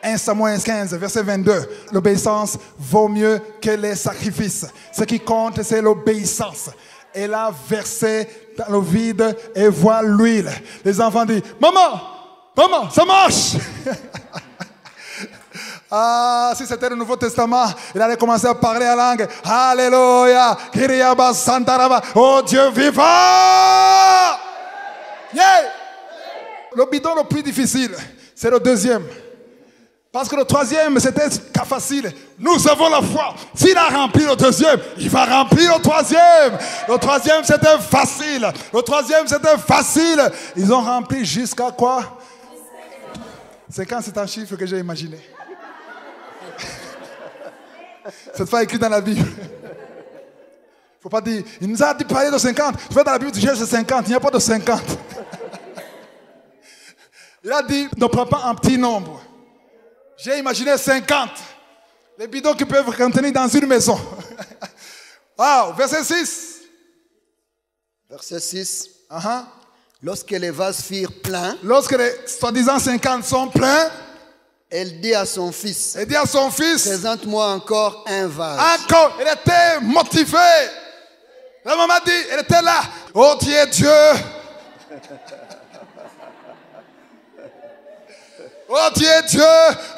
1 Samuel 15, verset 22. L'obéissance vaut mieux que les sacrifices. Ce qui compte, c'est l'obéissance. Elle a versé dans le vide et voit l'huile. Les enfants disent, maman, ça marche. Ah, si c'était le Nouveau Testament, il allait commencer à parler en langue. Alléluia. Kiriaba Santaraba. Oh Dieu vivant. Yeah. Le bidon le plus difficile, c'est le deuxième. Parce que le troisième, c'était facile. Nous avons la foi. S'il a rempli le deuxième, il va remplir le troisième. Le troisième, c'était facile. Le troisième, c'était facile. Ils ont rempli jusqu'à quoi? C'est quand c'est un chiffre que j'ai imaginé. Cette fois écrit dans la Bible. Il ne faut pas dire, il nous a dit parler de 50. Tu vas dans la Bible, tu cherches 50. Il n'y a pas de 50. Il a dit, ne prends pas un petit nombre. J'ai imaginé 50. Les bidons qui peuvent contenir dans une maison. Wow, verset 6. Verset 6. Uh-huh. Lorsque les vases furent pleins, Lorsque les soi-disant 50 sont pleins, elle dit à son fils, elle dit à son fils, présente-moi encore un vase. encore, elle était motivée. La maman dit, elle était là. Oh, tu es Dieu. Oh, tu es Dieu,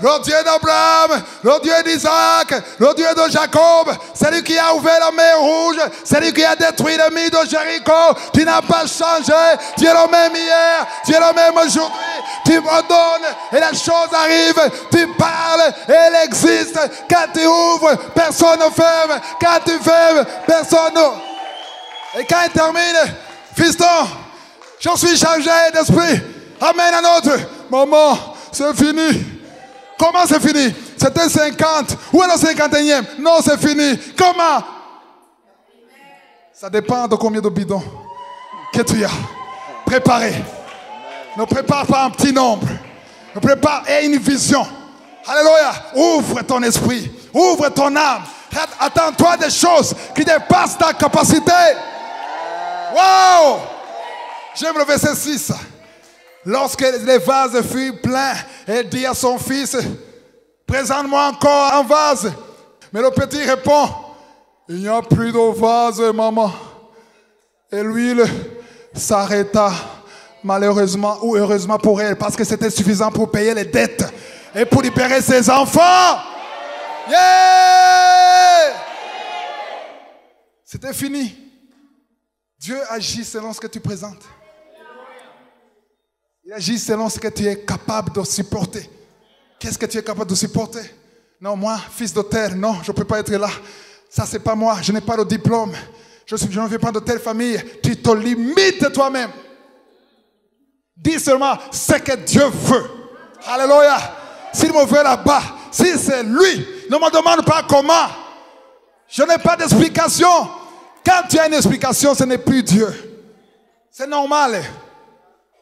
le Dieu d'Abraham, le Dieu d'Isaac, le Dieu de Jacob, celui qui a ouvert la mer rouge, celui qui a détruit le mur de Jéricho. Tu n'as pas changé, tu es le même hier, tu es le même aujourd'hui. Tu ordonnes et la chose arrive, tu parles et elle existe. Quand tu ouvres, personne ne ferme. Quand tu fermes, personne ne... Et quand il termine, fiston, je suis chargé d'esprit. Amène un autre. Maman, c'est fini. Comment c'est fini? C'était 50. Où est le 51e? Non, c'est fini. Comment? Ça dépend de combien de bidons que tu as préparé. Ne prépare pas un petit nombre. Ne prépare une vision. Alléluia. Ouvre ton esprit. Ouvre ton âme. Attends-toi des choses qui dépassent ta capacité. Wow! J'aime le verset 6. Lorsque les vases furent pleins, elle dit à son fils, présente-moi encore un vase. Mais le petit répond, il n'y a plus de vase, maman. Et l'huile s'arrêta, malheureusement ou heureusement pour elle, parce que c'était suffisant pour payer les dettes et pour libérer ses enfants. Yeah! C'était fini. Dieu agit selon ce que tu présentes. Il agit selon ce que tu es capable de supporter. Qu'est-ce que tu es capable de supporter? Non, moi, fils de terre, non, je ne peux pas être là. Ça, c'est pas moi. Je n'ai pas de diplôme. Je ne viens pas de telle famille. Tu te limites toi-même. Dis seulement ce que Dieu veut. Alléluia. S'il me veut là-bas, si c'est lui, ne me demande pas comment. Je n'ai pas d'explication. Quand tu as une explication, ce n'est plus Dieu. C'est normal.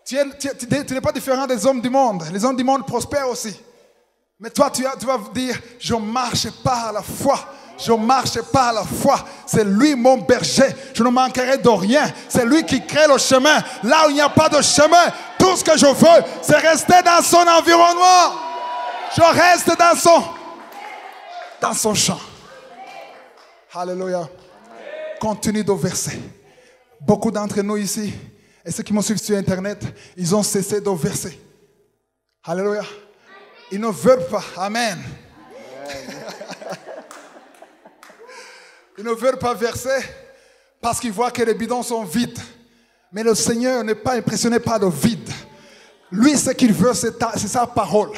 Tu n'es pas différent des hommes du monde. Les hommes du monde prospèrent aussi. Mais toi, tu vas dire, je marche par la foi. Je marche par la foi. C'est lui mon berger. Je ne manquerai de rien. C'est lui qui crée le chemin. Là où il n'y a pas de chemin, tout ce que je veux, c'est rester dans son environnement. Je reste dans son champ. Alléluia. Continue de verser. Beaucoup d'entre nous ici, et ceux qui me suivent sur Internet, ils ont cessé de verser. Alléluia. Ils ne veulent pas. Amen. Ils ne veulent pas verser parce qu'ils voient que les bidons sont vides. Mais le Seigneur n'est pas impressionné par le vide. Lui, ce qu'il veut, c'est sa parole.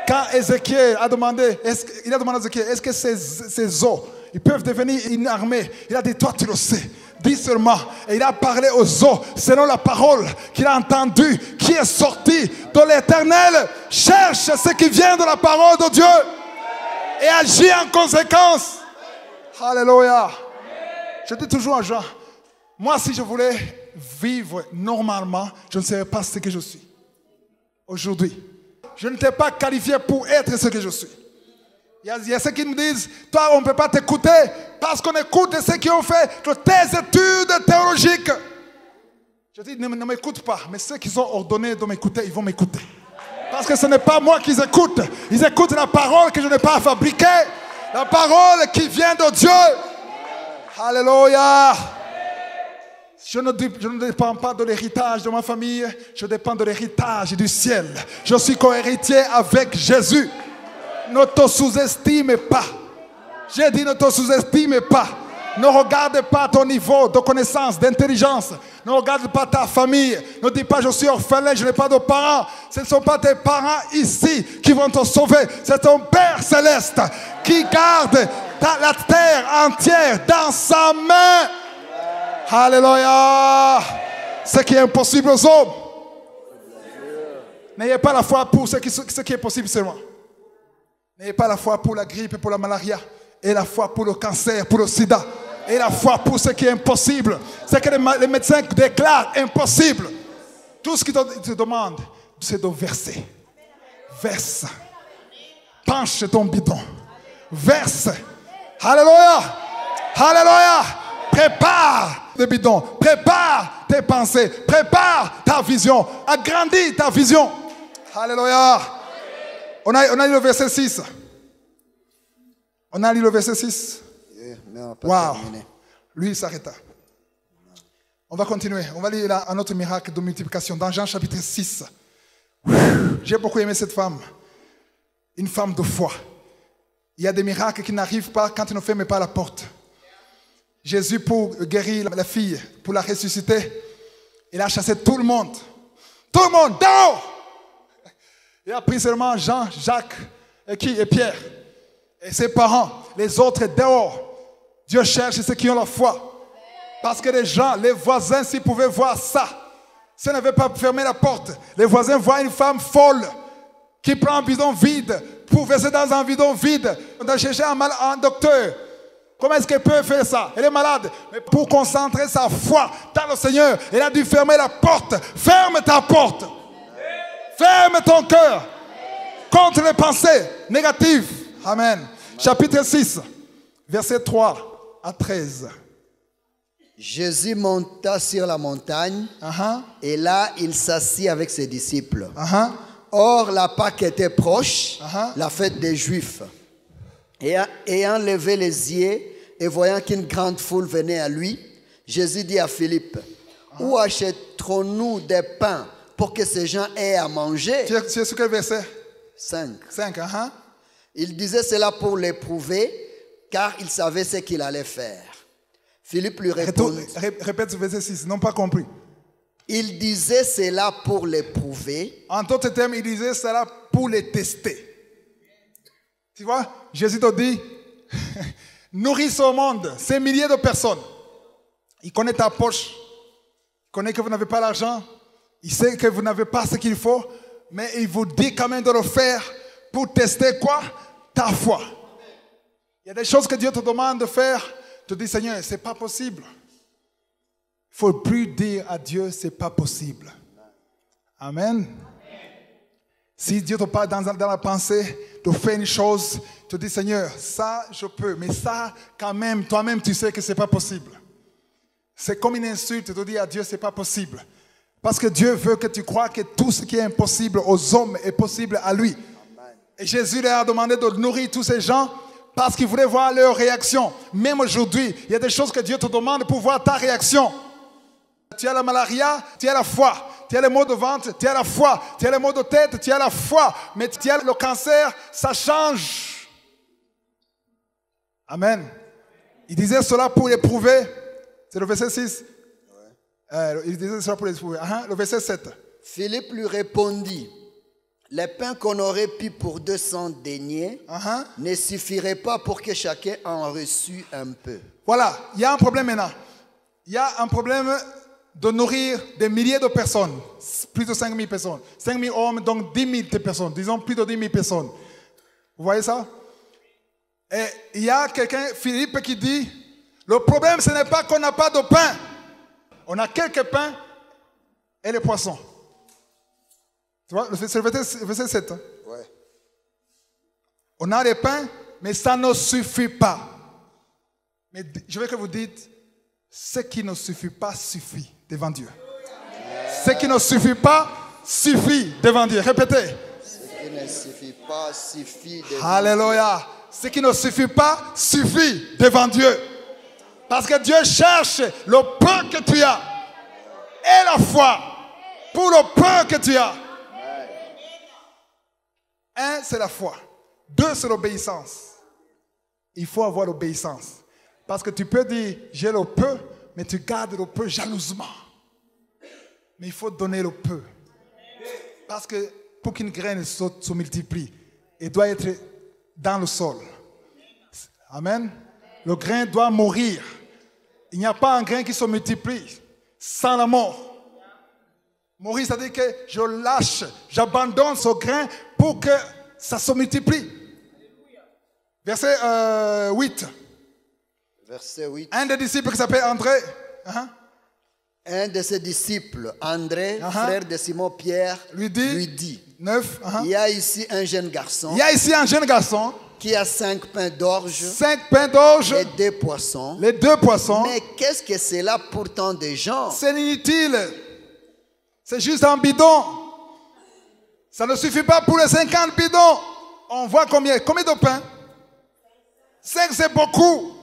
Quand Ézéchiel a demandé, il a demandé à Ézéchiel, est-ce que ces os, ils peuvent devenir une armée? Il a dit, toi tu le sais. Dis seulement. Et il a parlé aux os selon la parole qu'il a entendue, qui est sortie de l'Éternel. Cherche ce qui vient de la parole de Dieu et agis en conséquence. Alléluia. Je dis toujours à Jean, moi si je voulais vivre normalement, je ne serais pas ce que je suis aujourd'hui. Je ne t'ai pas qualifié pour être ce que je suis. Il y a ceux qui me disent, toi on ne peut pas t'écouter parce qu'on écoute ceux qui ont fait tes études théologiques. Je dis, ne m'écoute pas, mais ceux qui sont ordonnés de m'écouter, ils vont m'écouter. Parce que ce n'est pas moi qu'ils écoutent. Ils écoutent la parole que je n'ai pas fabriquée. La parole qui vient de Dieu. Alléluia. Je ne dépends pas de l'héritage de ma famille. Je dépends de l'héritage du ciel. Je suis co-héritier avec Jésus. Ne te sous-estime pas. J'ai dit ne te sous-estime pas. Ne regarde pas ton niveau de connaissance, d'intelligence. Ne regarde pas ta famille. Ne dis pas je suis orphelin, je n'ai pas de parents. Ce ne sont pas tes parents ici qui vont te sauver. C'est ton Père céleste qui garde la terre entière dans sa main. Alléluia. Ce qui est impossible aux hommes. N'ayez pas la foi pour ce qui est possible seulement. N'ayez pas la foi pour la grippe et pour la malaria. Et la foi pour le cancer, pour le sida. Et la foi pour ce qui est impossible. Ce que les médecins déclarent impossible. Tout ce qu'ils te demandent, c'est de verser. Verse. penche ton bidon. Verse. Alléluia. Alléluia. Prépare le bidon. Prépare tes pensées. Prépare ta vision. Agrandis ta vision. Alléluia. On a lu le verset 6. On a lu le verset 6. Wow. Lui, il s'arrêta. On va continuer. On va lire un autre miracle de multiplication dans Jean chapitre 6. J'ai beaucoup aimé cette femme. Une femme de foi. Il y a des miracles qui n'arrivent pas quand on ne ferme pas la porte. Jésus, pour guérir la fille, pour la ressusciter, il a chassé tout le monde. Tout le monde, dehors! Il a pris seulement Jean, Jacques et Pierre. Et ses parents, les autres dehors. Dieu cherche ceux qui ont la foi. Parce que les gens, les voisins, s'ils pouvaient voir ça, s'ils n'avaient pas fermé la porte, les voisins voient une femme folle qui prend un bidon vide pour verser dans un bidon vide. On a cherché un docteur. Comment est-ce qu'elle peut faire ça? Elle est malade. Mais pour concentrer sa foi dans le Seigneur, elle a dû fermer la porte. Ferme ta porte. Ferme ton cœur contre les pensées négatives. Amen. Chapitre 6, verset 3 à 13. Jésus monta sur la montagne et là, il s'assit avec ses disciples. Or, la Pâque était proche, la fête des Juifs. Et ayant levé les yeux et voyant qu'une grande foule venait à lui, Jésus dit à Philippe, où achèterons-nous des pains pour que ces gens aient à manger? Tu es sur quel verset? 5. 5, Il disait cela pour l'éprouver, car il savait ce qu'il allait faire. Philippe lui répondit. Répète ce verset 6, non pas compris. Il disait cela pour l'éprouver. En d'autres termes, il disait cela pour les tester. Tu vois, Jésus te dit, nourris ce monde, ces milliers de personnes. Il connaît ta poche, il connaît que vous n'avez pas l'argent, il sait que vous n'avez pas ce qu'il faut, mais il vous dit quand même de le faire pour tester quoi? Ta foi. Il y a des choses que Dieu te demande de faire, tu te dis, Seigneur, c'est pas possible. Il ne faut plus dire à Dieu, c'est pas possible. Amen. Si Dieu te parle dans la pensée de faire une chose, tu te dis, Seigneur, ça je peux, mais ça quand même, toi-même tu sais que c'est pas possible. C'est comme une insulte de dire à Dieu, c'est pas possible. Parce que Dieu veut que tu crois que tout ce qui est impossible aux hommes est possible à lui. Et Jésus leur a demandé de nourrir tous ces gens parce qu'il voulait voir leur réaction. Même aujourd'hui, il y a des choses que Dieu te demande pour voir ta réaction. Tu as la malaria, tu as la foi. Tu as les maux de ventre, tu as la foi. Tu as les maux de tête, tu as la foi. Mais tu as le cancer, ça change. Amen. Il disait cela pour l'éprouver. C'est le verset 6. Il disait cela pour l'éprouver. Le verset 7. Philippe lui répondit, les pains qu'on aurait pris pour 200 deniers ne suffiraient pas pour que chacun en reçût un peu. Voilà, il y a un problème maintenant. Il y a un problème de nourrir des milliers de personnes, plus de 5 000 personnes. 5 000 hommes, donc 10 000 personnes, disons plus de 10 000 personnes. Vous voyez ça? Et il y a quelqu'un, Philippe, qui dit, le problème ce n'est pas qu'on n'a pas de pain. On a quelques pains et les poissons. Tu vois, c'est le verset 7. Ouais. On a des pains, mais ça ne suffit pas. Mais je veux que vous dites, ce qui ne suffit pas suffit devant Dieu. Ce qui ne suffit pas suffit devant Dieu. Répétez. Ce qui ne suffit pas suffit devant Dieu. Alléluia. Ce qui ne suffit pas suffit devant Dieu. Parce que Dieu cherche le peu que tu as et la foi pour le peu que tu as. Un, c'est la foi. Deux, c'est l'obéissance. Il faut avoir l'obéissance. Parce que tu peux dire, j'ai le peu, mais tu gardes le peu jalousement. Mais il faut donner le peu. Parce que pour qu'une graine se multiplie, elle doit être dans le sol. Amen. Le grain doit mourir. Il n'y a pas un grain qui se multiplie sans la mort. Mourir, c'est-à-dire que je lâche, j'abandonne ce grain pour que ça se multiplie. Verset 8. Verset 8. Un des disciples qui s'appelle André. Un de ses disciples, André, frère de Simon-Pierre, lui dit 9. il y a ici un jeune garçon Il y a ici un jeune garçon qui a 5 pains d'orge 5 pains d'orge et 2 poissons. les 2 poissons. Mais qu'est-ce que c'est là pour tant de gens? C'est inutile. C'est juste un bidon. Ça ne suffit pas pour les 50 bidons. On voit combien de pains? 5, c'est beaucoup.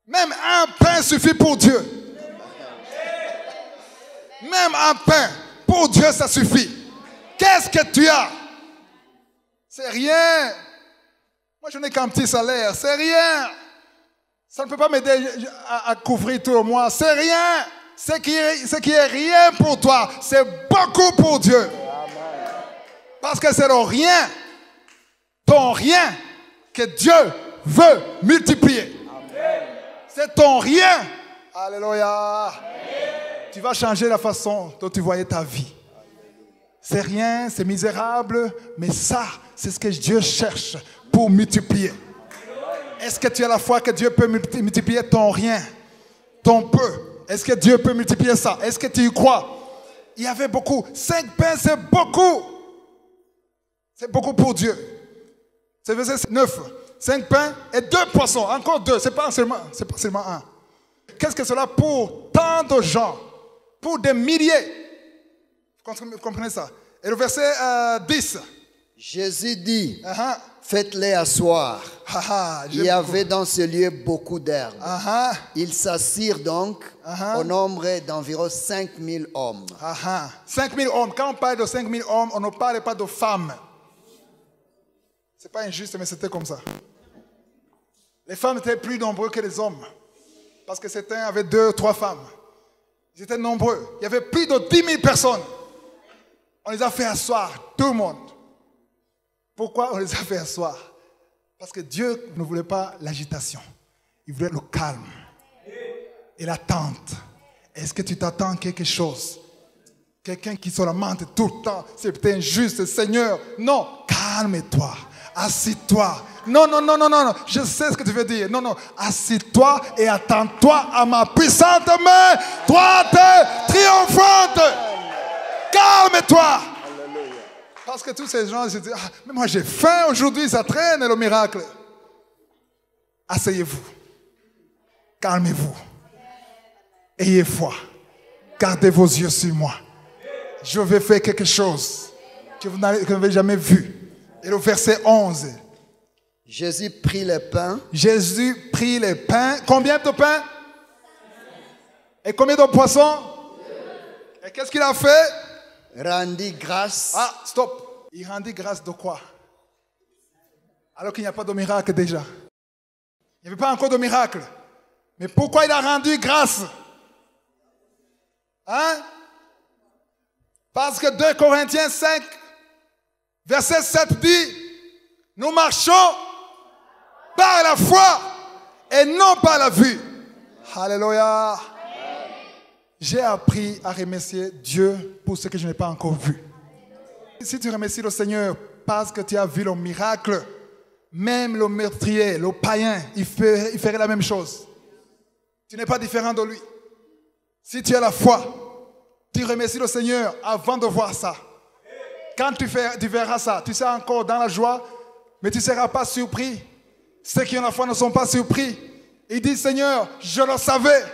Même un pain suffit pour Dieu. Même un pain, pour Dieu, ça suffit. Qu'est-ce que tu as? C'est rien. Moi, je n'ai qu'un petit salaire. C'est rien. Ça ne peut pas m'aider à couvrir tout le mois. C'est rien. Ce qui est rien pour toi, c'est beaucoup pour Dieu. Parce que c'est le rien, ton rien, que Dieu veut multiplier. C'est ton rien. Alléluia. Tu vas changer la façon dont tu voyais ta vie. C'est rien, c'est misérable, mais ça, c'est ce que Dieu cherche pour multiplier. Est-ce que tu as la foi que Dieu peut multiplier ton rien, ton peu? Est-ce que Dieu peut multiplier ça? Est-ce que tu y crois? Il y avait beaucoup. 5 pains, c'est beaucoup. C'est beaucoup pour Dieu. C'est verset 9. 5 pains et 2 poissons. Encore 2. C'est pas seulement un. Qu'est-ce que cela pour tant de gens? Pour des milliers. Vous comprenez ça? Et le verset 10. Jésus dit, faites-les asseoir. Il y avait dans ce lieu beaucoup d'herbes. Ils s'assirent donc au nombre d'environ 5000 hommes. 5000 hommes. Quand on parle de 5000 hommes, on ne parle pas de femmes. C'est pas injuste, mais c'était comme ça. Les femmes étaient plus nombreuses que les hommes. Parce que certains avaient 2 ou 3 femmes. Ils étaient nombreux. Il y avait plus de 10 000 personnes. On les a fait asseoir, tout le monde. Pourquoi on les a fait asseoir? Parce que Dieu ne voulait pas l'agitation. Il voulait le calme et l'attente. Est-ce que tu t'attends à quelque chose? Quelqu'un qui se lamente tout le temps. C'est peut-être injuste, Seigneur. Non, calme-toi. Assis-toi. Non. Je sais ce que tu veux dire. Non. Assis-toi et attends-toi à ma puissante main. Droite, triomphante. Calme-toi. Parce que tous ces gens se disent, mais moi j'ai faim aujourd'hui, ça traîne le miracle. Asseyez-vous. Calmez-vous. Ayez foi. Gardez vos yeux sur moi. Je vais faire quelque chose que vous n'avez jamais vu. Et le verset 11. Jésus prit les pains. Jésus prit les pains. Combien de pains? Et combien de poissons? Et qu'est-ce qu'il a fait? Rendit grâce. Stop. Il rendit grâce de quoi? Alors qu'il n'y a pas de miracle déjà. Il n'y avait pas encore de miracle. Mais pourquoi il a rendu grâce? Parce que 2 Corinthiens 5, verset 7 dit, nous marchons par la foi et non par la vue. Alléluia. J'ai appris à remercier Dieu pour ce que je n'ai pas encore vu. Si tu remercies le Seigneur parce que tu as vu le miracle, même le meurtrier, le païen, il ferait la même chose. Tu n'es pas différent de lui. Si tu as la foi, tu remercies le Seigneur avant de voir ça. Quand tu verras ça, tu seras encore dans la joie, mais tu ne seras pas surpris. Ceux qui ont la foi ne sont pas surpris. Ils disent, Seigneur, je le savais.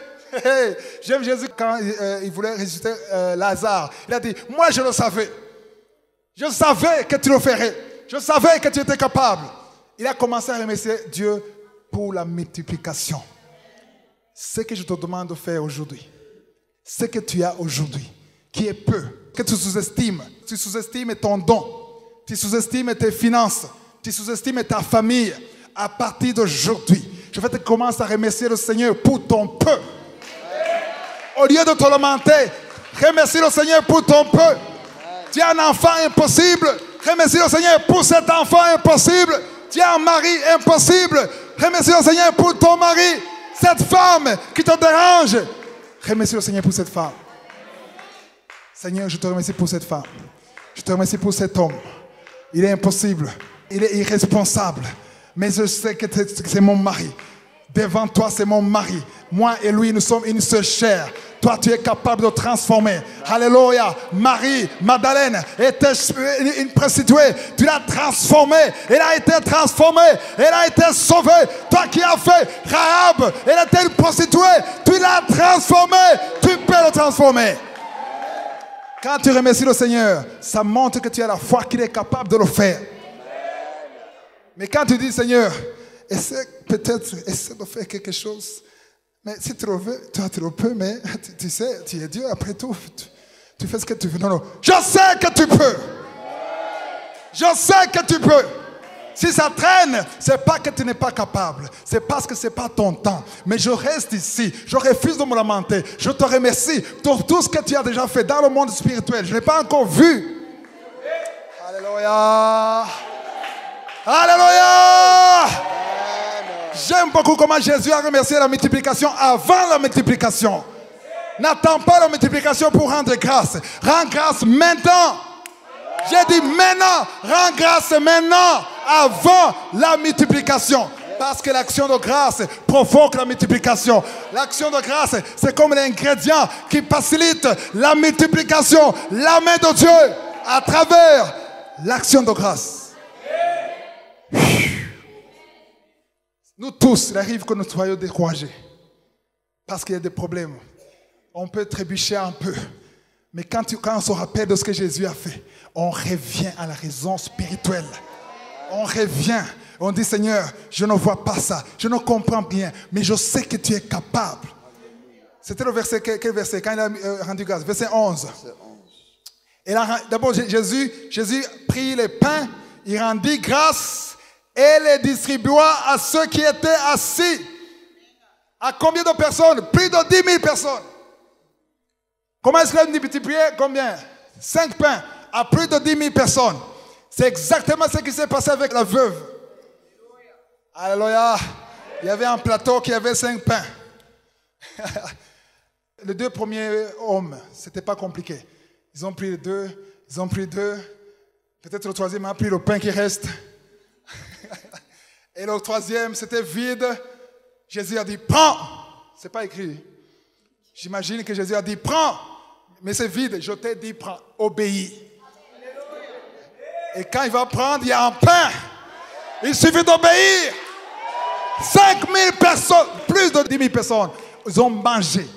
J'aime Jésus quand il voulait ressusciter Lazare. Il a dit, moi je le savais. Je savais que tu le ferais. Je savais que tu étais capable. Il a commencé à remercier Dieu pour la multiplication. Ce que je te demande de faire aujourd'hui, ce que tu as aujourd'hui, qui est peu, que tu sous-estimes ton don, tu sous-estimes tes finances, tu sous-estimes ta famille. À partir d'aujourd'hui, je vais te commencer à remercier le Seigneur pour ton peu. Au lieu de te lamenter, remercie le Seigneur pour ton peu. Tu as un enfant impossible, remercie le Seigneur pour cet enfant impossible. Tu as un mari impossible, remercie le Seigneur pour ton mari. Cette femme qui te dérange, remercie le Seigneur pour cette femme. Seigneur, je te remercie pour cette femme. Je te remercie pour cet homme. Il est impossible, il est irresponsable. Mais je sais que c'est mon mari. Devant toi, c'est mon mari. Moi et lui, nous sommes une seule chair. Toi, tu es capable de transformer. Alléluia. Marie, Madeleine, était une prostituée. Tu l'as transformée. Elle a été transformée. Elle a été sauvée. Toi qui as fait Rahab, elle était une prostituée. Tu l'as transformée. Tu peux le transformer. Quand tu remercies le Seigneur, ça montre que tu as la foi qu'il est capable de le faire. Mais quand tu dis, Seigneur, essaie de faire quelque chose. Mais si tu le veux, toi tu le peux, mais tu sais, tu es Dieu après tout. Tu fais ce que tu veux. Non, non. Je sais que tu peux. Je sais que tu peux. Si ça traîne, c'est pas que tu n'es pas capable. C'est parce que c'est pas ton temps. Mais je reste ici. Je refuse de me lamenter. Je te remercie pour tout ce que tu as déjà fait dans le monde spirituel. Je n'ai pas encore vu. Alléluia. Alléluia. J'aime beaucoup comment Jésus a remercié la multiplication avant la multiplication. N'attends pas la multiplication pour rendre grâce. Rends grâce maintenant. J'ai dit maintenant. Rends grâce maintenant. Avant la multiplication. Parce que l'action de grâce provoque la multiplication. L'action de grâce, c'est comme l'ingrédient qui facilite la multiplication. La main de Dieu à travers l'action de grâce. Nous tous, il arrive que nous soyons découragés. Parce qu'il y a des problèmes. On peut trébucher un peu. Mais quand on se rappelle de ce que Jésus a fait, on revient à la raison spirituelle. On revient. On dit, Seigneur, je ne vois pas ça. Je ne comprends rien. Mais je sais que tu es capable. C'était le verset, quel verset? Quand il a rendu grâce. Verset 11. D'abord, Jésus prit les pains. Il rendit grâce. Et les distribua à ceux qui étaient assis. À combien de personnes? Plus de 10 000 personnes. Comment est-ce qu'il a multiplié? Combien? 5 pains à plus de 10 000 personnes. C'est exactement ce qui s'est passé avec la veuve. Alléluia. Il y avait un plateau qui avait 5 pains. Les 2 premiers hommes, c'était pas compliqué. Ils ont pris les 2. Peut-être le troisième a pris le pain qui reste. Et le 3e, c'était vide. Jésus a dit, prends. C'est pas écrit. J'imagine que Jésus a dit, prends. Mais c'est vide. Je t'ai dit, prends. Obéis. Et quand il va prendre, il y a un pain. Il suffit d'obéir. 5 000 personnes, plus de 10 000 personnes, ils ont mangé.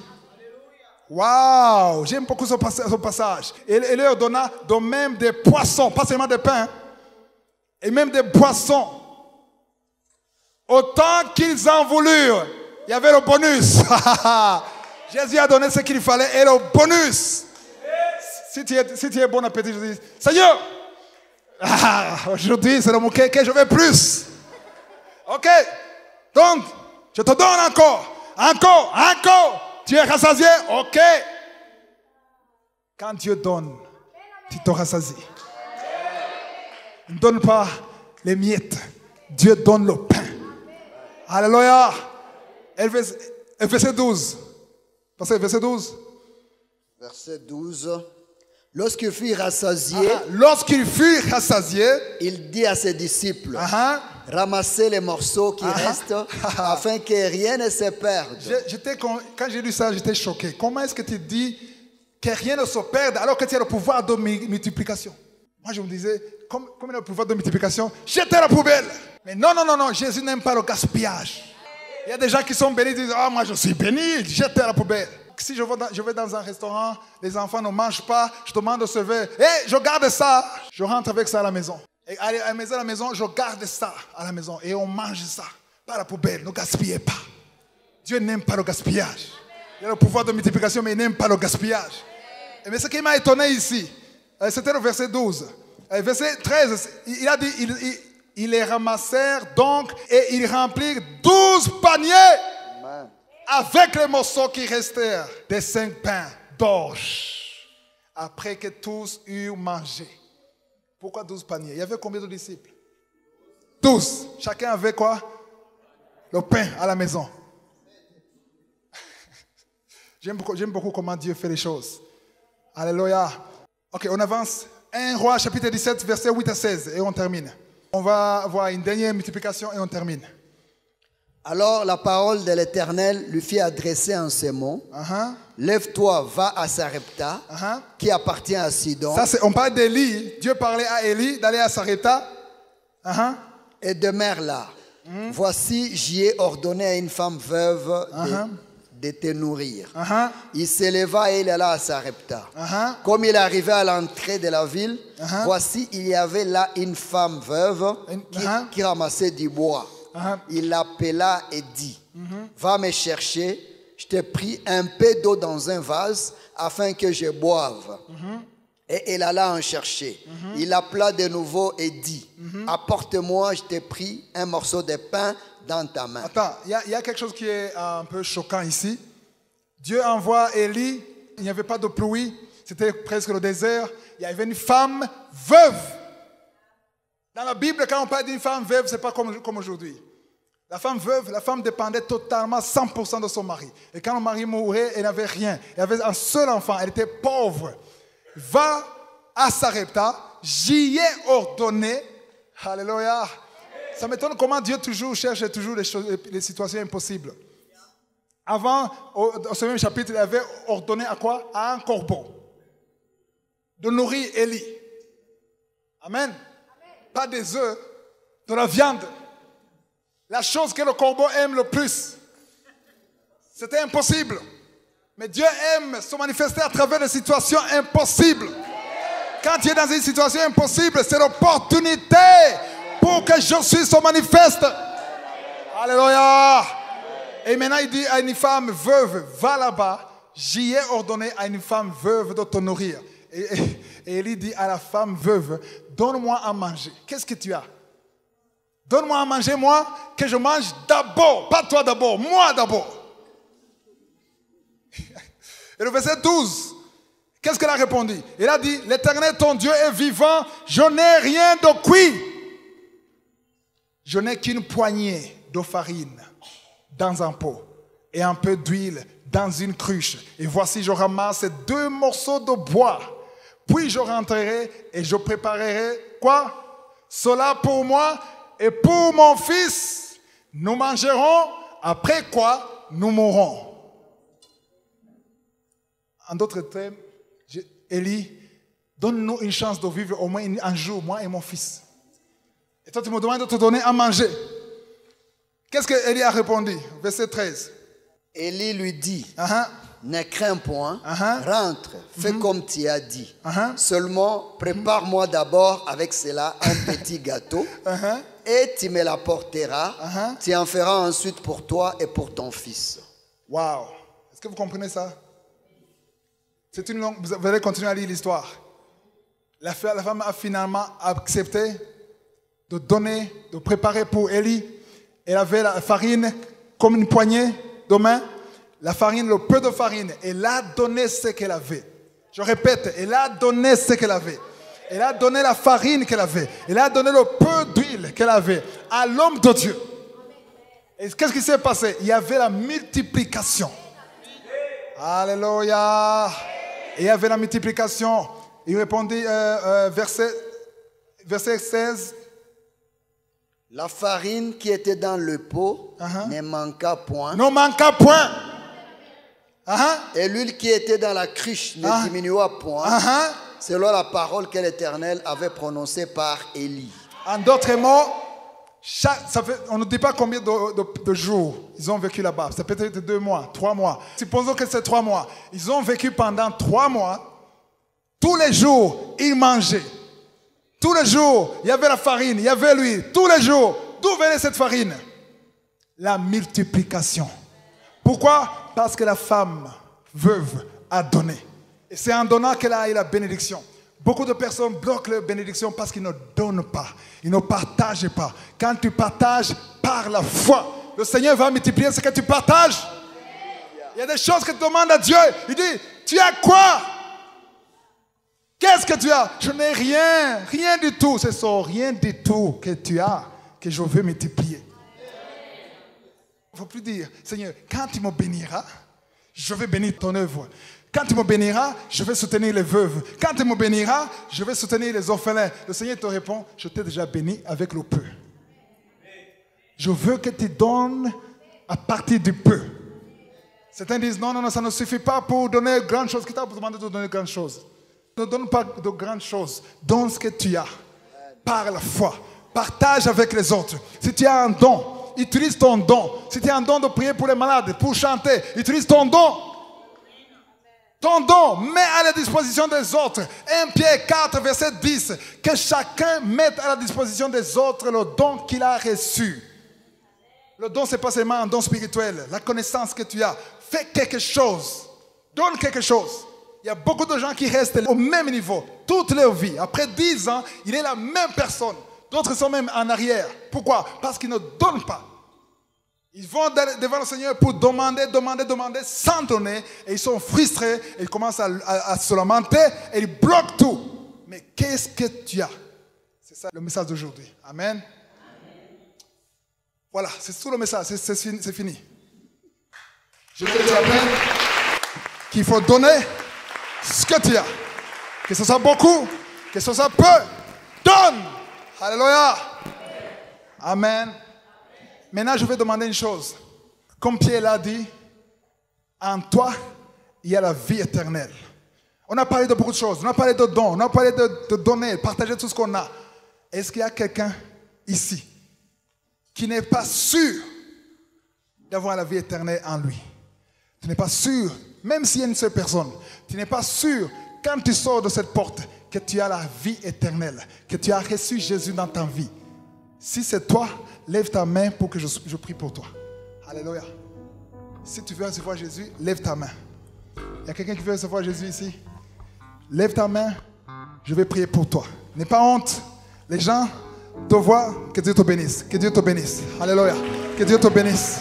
Waouh, j'aime beaucoup ce passage. Et il leur donna de même des poissons, pas seulement des pains, et même des poissons. Autant qu'ils en voulurent. Il y avait le bonus. Jésus a donné ce qu'il fallait et le bonus. Si tu es bon appétit, je dis, Seigneur, aujourd'hui c'est le mot que je veux plus. Ok. Donc, je te donne encore. Tu es rassasié? Ok. Quand Dieu donne, tu te rassasies. Il ne donne pas les miettes. Dieu donne le pain. Alléluia. Verset 12. Passez, verset 12. Verset 12. Lorsqu'il fut rassasié, il dit à ses disciples, ramassez les morceaux qui restent afin que rien ne se perde. Quand j'ai lu ça, j'étais choqué. Comment est-ce que tu dis que rien ne se perde alors que tu as le pouvoir de multiplication? Moi, je me disais, comme il a le pouvoir de multiplication, jetez la poubelle. Mais non, Jésus n'aime pas le gaspillage. Il y a des gens qui sont bénis, disent, moi je suis béni, jetez la poubelle. Si je vais dans un restaurant, les enfants ne mangent pas, je demande au serveur, je garde ça, je rentre avec ça à la maison. Et à la maison, je garde ça à la maison et on mange ça. Pas la poubelle, ne gaspillez pas. Dieu n'aime pas le gaspillage. Il a le pouvoir de multiplication, mais il n'aime pas le gaspillage. Mais ce qui m'a étonné ici, c'était le verset 12. Verset 13, il a dit, ils les ramassèrent donc et ils remplirent 12 paniers. Amen. Avec les morceaux qui restèrent des 5 pains d'orge. Après que tous eurent mangé. Pourquoi 12 paniers? Il y avait combien de disciples? 12. Chacun avait quoi? Le pain à la maison. J'aime beaucoup comment Dieu fait les choses. Alléluia. Ok, on avance. 1 Roi chapitre 17, versets 8 à 16 et on termine. On va voir une dernière multiplication et on termine. Alors la parole de l'Éternel lui fit adresser en ces mots. Lève-toi, va à Sarepta, qui appartient à Sidon. Ça, on parle d'Élie. Dieu parlait à Élie d'aller à Sarepta. Et demeure là. Voici, j'y ai ordonné à une femme veuve de te nourrir. Il s'éleva et il alla à Sarepta. Comme il arrivait à l'entrée de la ville, voici, il y avait là une femme veuve qui ramassait du bois. Il l'appela et dit, va me chercher, je t'ai pris un peu d'eau dans un vase afin que je boive. Et il alla en chercher. Il l'appela de nouveau et dit, apporte-moi, je t'ai pris un morceau de pain dans ta main. Attends, il y a quelque chose qui est un peu choquant ici. Dieu envoie Élie, il n'y avait pas de pluie, c'était presque le désert. Il y avait une femme veuve. Dans la Bible, quand on parle d'une femme veuve, ce n'est pas comme aujourd'hui. La femme veuve, la femme dépendait totalement 100% de son mari. Et quand le mari mourait, elle n'avait rien. Elle avait un seul enfant, elle était pauvre. Va à Sarepta, j'y ai ordonné. Alléluia. Ça m'étonne comment Dieu cherche toujours les situations impossibles. Avant, au ce même chapitre, il avait ordonné à quoi? À un corbeau de nourrir Élie. Amen. Pas des œufs, de la viande. La chose que le corbeau aime le plus. C'était impossible. Mais Dieu aime se manifester à travers des situations impossibles. Quand tu es dans une situation impossible, c'est l'opportunité pour que Jésus se manifeste. Alléluia. Et maintenant il dit à une femme veuve, va là-bas, j'y ai ordonné à une femme veuve de te nourrir. Et Élie dit à la femme veuve, donne-moi à manger. Qu'est-ce que tu as? Donne-moi à manger, moi, que je mange d'abord. Pas toi d'abord, moi d'abord. Et le verset 12, qu'est-ce qu'elle a répondu? Elle a dit, l'Éternel ton Dieu est vivant, je n'ai rien de cuit. Je n'ai qu'une poignée de farine dans un pot et un peu d'huile dans une cruche. Et voici, je ramasse 2 morceaux de bois. Puis je rentrerai et je préparerai quoi? Cela pour moi et pour mon fils. Nous mangerons, après quoi nous mourrons. En d'autres termes, Élie, donne-nous une chance de vivre au moins un jour, moi et mon fils. Et toi, tu me demandes de te donner à manger. Qu'est-ce que Élie a répondu? Verset 13. Élie lui dit, ne crains point, rentre, fais comme tu as dit. Seulement, prépare-moi d'abord avec cela un petit gâteau et tu me l'apporteras. Tu en feras ensuite pour toi et pour ton fils. Wow. Est-ce que vous comprenez ça? C'est une longue... Vous allez continuer à lire l'histoire. La femme a finalement accepté de donner, de préparer pour Élie. Elle avait la farine comme une poignée de main. La farine, le peu de farine. Elle a donné ce qu'elle avait. Je répète, elle a donné ce qu'elle avait. Elle a donné la farine qu'elle avait. Elle a donné le peu d'huile qu'elle avait à l'homme de Dieu. Et qu'est-ce qui s'est passé? Il y avait la multiplication. Alléluia. Et il y avait la multiplication. Il répondit, verset 16. La farine qui était dans le pot ne manqua point. Ne manqua point. Et l'huile qui était dans la cruche ne diminua point. Selon la parole que l'Éternel avait prononcée par Élie. En d'autres mots, on ne dit pas combien de jours ils ont vécu là-bas. C'est peut-être 2 mois, 3 mois. Supposons que c'est 3 mois. Ils ont vécu pendant 3 mois. Tous les jours, ils mangeaient. Tous les jours, il y avait la farine, il y avait l'huile. Tous les jours, d'où venait cette farine? La multiplication. Pourquoi? Parce que la femme veuve a donné. Et c'est en donnant qu'elle a eu la bénédiction. Beaucoup de personnes bloquent leur bénédiction parce qu'ils ne donnent pas. Ils ne partagent pas. Quand tu partages par la foi, le Seigneur va multiplier ce que tu partages. Il y a des choses que tu demandes à Dieu. Il dit, tu as quoi? Qu'est-ce que tu as? Je n'ai rien. Rien du tout. C'est ça, rien du tout que tu as que je veux multiplier. Il ne faut plus dire, Seigneur, quand tu me béniras, je vais bénir ton œuvre. Quand tu me béniras, je vais soutenir les veuves. Quand tu me béniras, je vais soutenir les orphelins. Le Seigneur te répond, je t'ai déjà béni avec le peu. Je veux que tu donnes à partir du peu. Certains disent, non, non, non, ça ne suffit pas pour donner grandes choses. Qui t'a demandé de donner grandes choses? Ne donne pas de grandes choses. Donne ce que tu as. Par la foi. Partage avec les autres. Si tu as un don, utilise ton don. Si tu as un don de prier pour les malades, pour chanter, utilise ton don. Ton don, mets à la disposition des autres. 1 Pierre 4, verset 10. Que chacun mette à la disposition des autres le don qu'il a reçu. Le don, ce n'est pas seulement un don spirituel. La connaissance que tu as. Fais quelque chose. Donne quelque chose. Il y a beaucoup de gens qui restent au même niveau toute leur vie. Après 10 ans, il est la même personne. D'autres sont même en arrière. Pourquoi? Parce qu'ils ne donnent pas. Ils vont devant le Seigneur pour demander sans donner. Et ils sont frustrés. Et ils commencent à se lamenter. Et ils bloquent tout. Mais qu'est-ce que tu as? C'est ça le message d'aujourd'hui. Amen. Voilà, c'est tout le message. C'est fini. Je veux te rappeler qu'il faut donner ce que tu as. Que ce soit beaucoup, que ce soit peu. Donne. Alléluia. Amen. Maintenant, je vais demander une chose. Comme Pierre l'a dit, en toi, il y a la vie éternelle. On a parlé de beaucoup de choses. On a parlé de dons. On a parlé de donner, partager tout ce qu'on a. Est-ce qu'il y a quelqu'un ici qui n'est pas sûr d'avoir la vie éternelle en lui? Tu n'es pas sûr, même s'il y a une seule personne, tu n'es pas sûr, quand tu sors de cette porte, que tu as la vie éternelle, que tu as reçu Jésus dans ta vie. Si c'est toi, lève ta main pour que je prie pour toi. Alléluia. Si tu veux recevoir Jésus, lève ta main. Il y a quelqu'un qui veut recevoir Jésus ici? Lève ta main, je vais prier pour toi. N'aie pas honte. Les gens te voient, que Dieu te bénisse. Que Dieu te bénisse. Alléluia. Que Dieu te bénisse.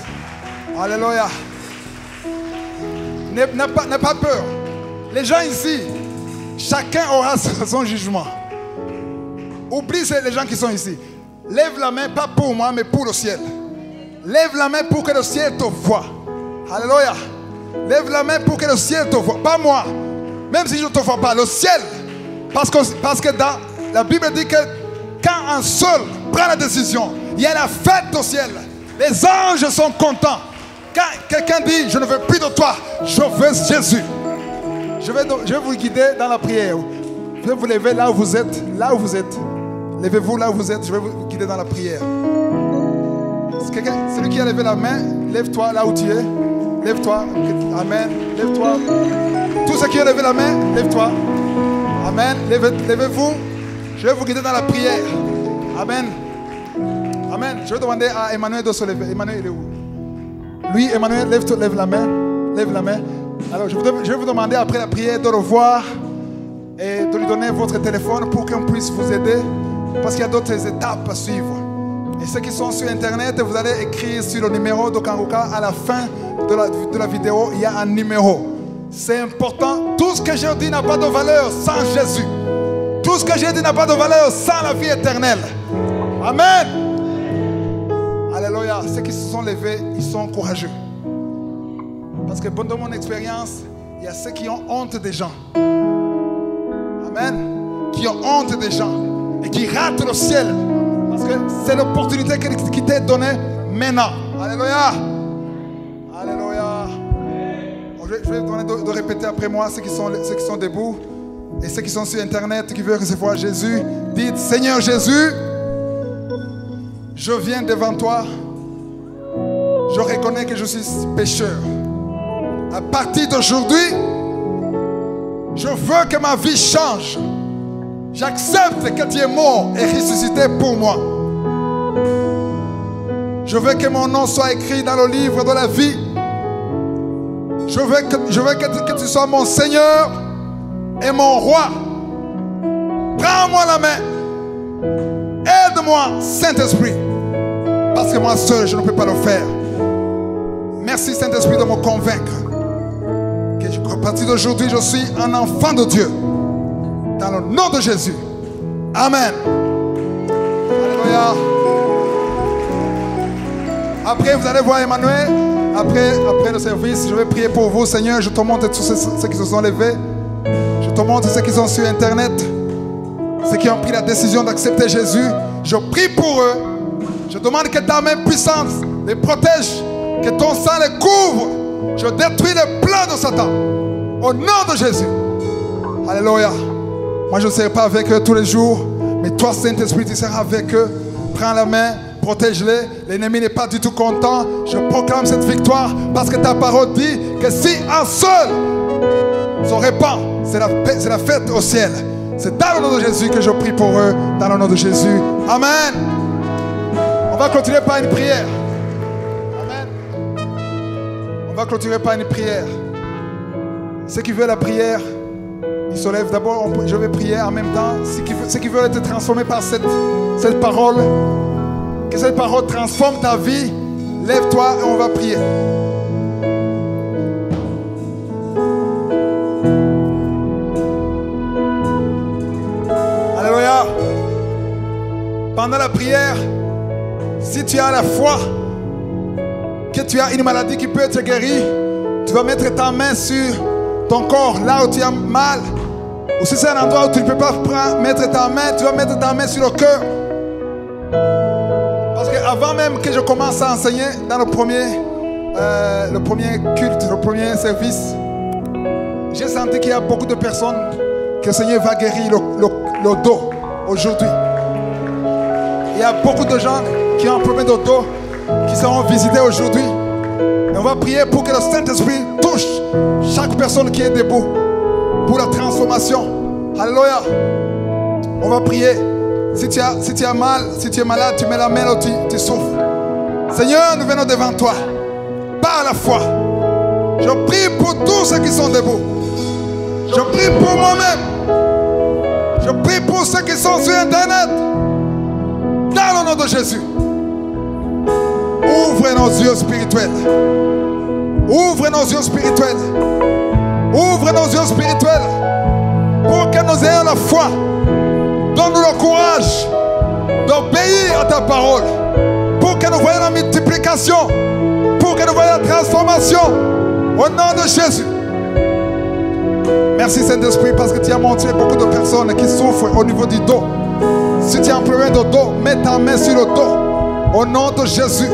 Alléluia. N'aie pas peur. Les gens ici, chacun aura son jugement. Oublie les gens qui sont ici. Lève la main, pas pour moi, mais pour le ciel. Lève la main pour que le ciel te voie. Alléluia. Lève la main pour que le ciel te voie. Pas moi. Même si je ne te vois pas, le ciel. Parce que dans la Bible dit que quand un seul prend la décision, il y a la fête au ciel. Les anges sont contents. Quand quelqu'un dit, je ne veux plus de toi, je veux Jésus. Je vais vous guider dans la prière. Je vais vous lever là où vous êtes. Là où vous êtes. Levez-vous là où vous êtes. Je vais vous guider dans la prière. Celui qui a levé la main, lève-toi là où tu es. Lève-toi. Amen. Lève-toi. Tous ceux qui ont levé la main, lève-toi. Amen. Levez-vous. Je vais vous guider dans la prière. Amen. Amen. Je vais demander à Emmanuel de se lever. Emmanuel, il est où? Lui, Emmanuel, lève la main. Lève la main. Alors, je vais vous demander après la prière de revoir et de lui donner votre téléphone pour qu'on puisse vous aider. Parce qu'il y a d'autres étapes à suivre. Et ceux qui sont sur Internet, vous allez écrire sur le numéro de Kanguka. À la fin de la vidéo, il y a un numéro. C'est important. Tout ce que j'ai dit n'a pas de valeur sans Jésus. Tout ce que j'ai dit n'a pas de valeur sans la vie éternelle. Amen. Alléluia. Ceux qui se sont levés, ils sont courageux. Parce que dans mon expérience, il y a ceux qui ont honte des gens. Amen. Qui ont honte des gens. Et qui ratent le ciel. Parce que c'est l'opportunité qui t'est donnée maintenant. Alléluia. Alléluia. Je vais vous demander de répéter après moi, ceux qui sont debout. Et ceux qui sont sur Internet, qui veulent recevoir Jésus. Dites, Seigneur Jésus, je viens devant toi. Je reconnais que je suis pécheur. À partir d'aujourd'hui, je veux que ma vie change. J'accepte que tu es mort et ressuscité pour moi. Je veux que mon nom soit écrit dans le livre de la vie. Je veux que tu sois mon Seigneur et mon roi. Prends-moi la main. Aide-moi, Saint-Esprit. Parce que moi seul, je ne peux pas le faire. Merci, Saint-Esprit, de me convaincre. Que à partir d'aujourd'hui, je suis un enfant de Dieu. Dans le nom de Jésus. Amen. Alléluia. Après, vous allez voir Emmanuel. Après le service, je vais prier pour vous. Seigneur, je te montre tous ceux qui se sont levés. Je te montre ceux qui sont sur Internet. Ceux qui ont pris la décision d'accepter Jésus. Je prie pour eux. Je demande que ta main puissante les protège Que ton sang les couvre. Je détruis les plans de Satan. Au nom de Jésus. Alléluia. Moi, je ne serai pas avec eux tous les jours. Mais toi, Saint-Esprit, tu seras avec eux. Prends la main, protège-les. L'ennemi n'est pas du tout content. Je proclame cette victoire parce que ta parole dit que si un seul se répand, c'est la fête au ciel. C'est dans le nom de Jésus que je prie pour eux. Dans le nom de Jésus. Amen. On va continuer par une prière. Amen. On va clôturer par une prière. Ceux qui veulent la prière, ils se lèvent d'abord. Je vais prier en même temps. Ceux qui veulent être transformés par cette parole, que cette parole transforme ta vie, lève-toi et on va prier. Alléluia. Pendant la prière, si tu as la foi, que tu as une maladie qui peut être guérie, tu vas mettre ta main sur ton corps, là où tu as mal. Ou si c'est un endroit où tu ne peux pas mettre ta main, tu vas mettre ta main sur le cœur. Parce qu'avant même que je commence à enseigner dans le premier culte, le premier service, j'ai senti qu'il y a beaucoup de personnes que le Seigneur va guérir le dos aujourd'hui. Il y a beaucoup de gens qui ont un problème de dos qui seront visités aujourd'hui. Et on va prier pour que le Saint-Esprit touche chaque personne qui est debout pour la transformation. Alléluia. On va prier. Si tu as mal, si tu es malade, tu mets la main là où tu souffres. Seigneur, nous venons devant toi. Par la foi. Je prie pour tous ceux qui sont debout. Je prie pour moi-même. Je prie pour ceux qui sont sur Internet. Dans le nom de Jésus. Ouvre nos yeux spirituels. Ouvre nos yeux spirituels. Ouvre nos yeux spirituels. Pour que nous ayons la foi. Donne-nous le courage d'obéir à ta parole. Pour que nous voyions la multiplication. Pour que nous voyions la transformation. Au nom de Jésus. Merci Saint-Esprit parce que tu as montré beaucoup de personnes qui souffrent au niveau du dos. Si tu as un problème de dos, mets ta main sur le dos. Au nom de Jésus.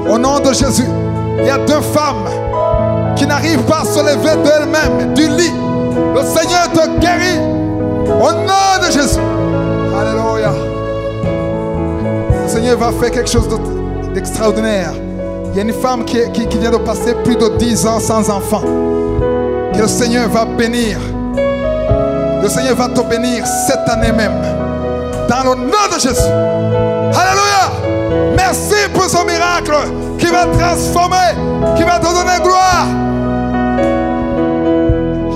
Au nom de Jésus. Il y a 2 femmes qui n'arrivent pas à se lever d'elles-mêmes du lit. Le Seigneur te guérit. Au nom de Jésus. Alléluia. Le Seigneur va faire quelque chose d'extraordinaire. Il y a une femme qui vient de passer plus de 10 ans sans enfant. Que le Seigneur va bénir. Le Seigneur va te bénir cette année même. Dans le nom de Jésus. Alléluia. Merci pour ce miracle qui va transformer, qui va te donner gloire.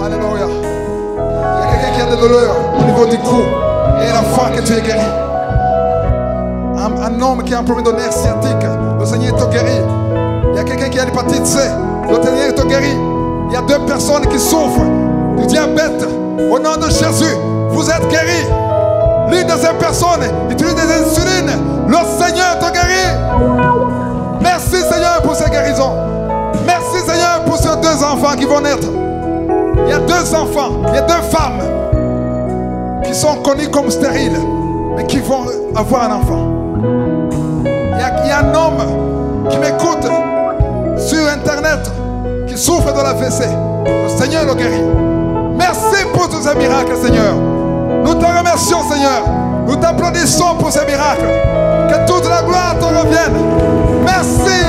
Alléluia. Il y a quelqu'un qui a des douleurs au niveau du cou. Et la foi que tu es guéri. Un homme qui a un problème de nerf sciatique, le Seigneur te guérit. Il y a quelqu'un qui a l'hépatite C, le Seigneur te guérit. Il y a 2 personnes qui souffrent du diabète. Au nom de Jésus, vous êtes guéris. L'une de ces personnes utilise des insulines. Le Seigneur te guérit. Merci Seigneur pour ces guérisons. Merci Seigneur pour ces 2 enfants qui vont naître. Il y a 2 enfants, il y a 2 femmes qui sont connues comme stériles, mais qui vont avoir un enfant. Il y a un homme qui m'écoute sur Internet qui souffre de l'AVC. Le Seigneur le guérit. Merci pour tous ces miracles, Seigneur. Nous te remercions, Seigneur. Nous t'applaudissons pour ces miracles. Que toute la gloire te revienne. Merci.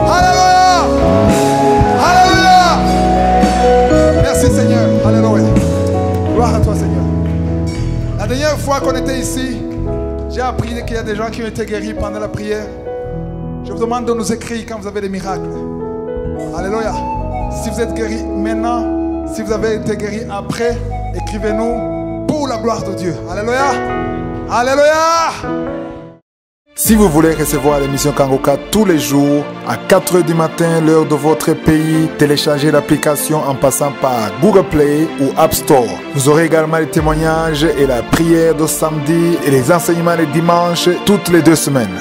Alléluia. Alléluia. Merci, Seigneur. Alléluia. Gloire à toi, Seigneur. La dernière fois qu'on était ici, j'ai appris qu'il y a des gens qui ont été guéris pendant la prière. Je vous demande de nous écrire quand vous avez des miracles. Alléluia. Si vous êtes guéris maintenant, si vous avez été guéris après, écrivez-nous pour la gloire de Dieu. Alléluia. Alléluia. Si vous voulez recevoir l'émission Kangoka tous les jours à 4 h du matin, l'heure de votre pays, téléchargez l'application en passant par Google Play ou App Store. Vous aurez également les témoignages et la prière de samedi et les enseignements les dimanches toutes les 2 semaines.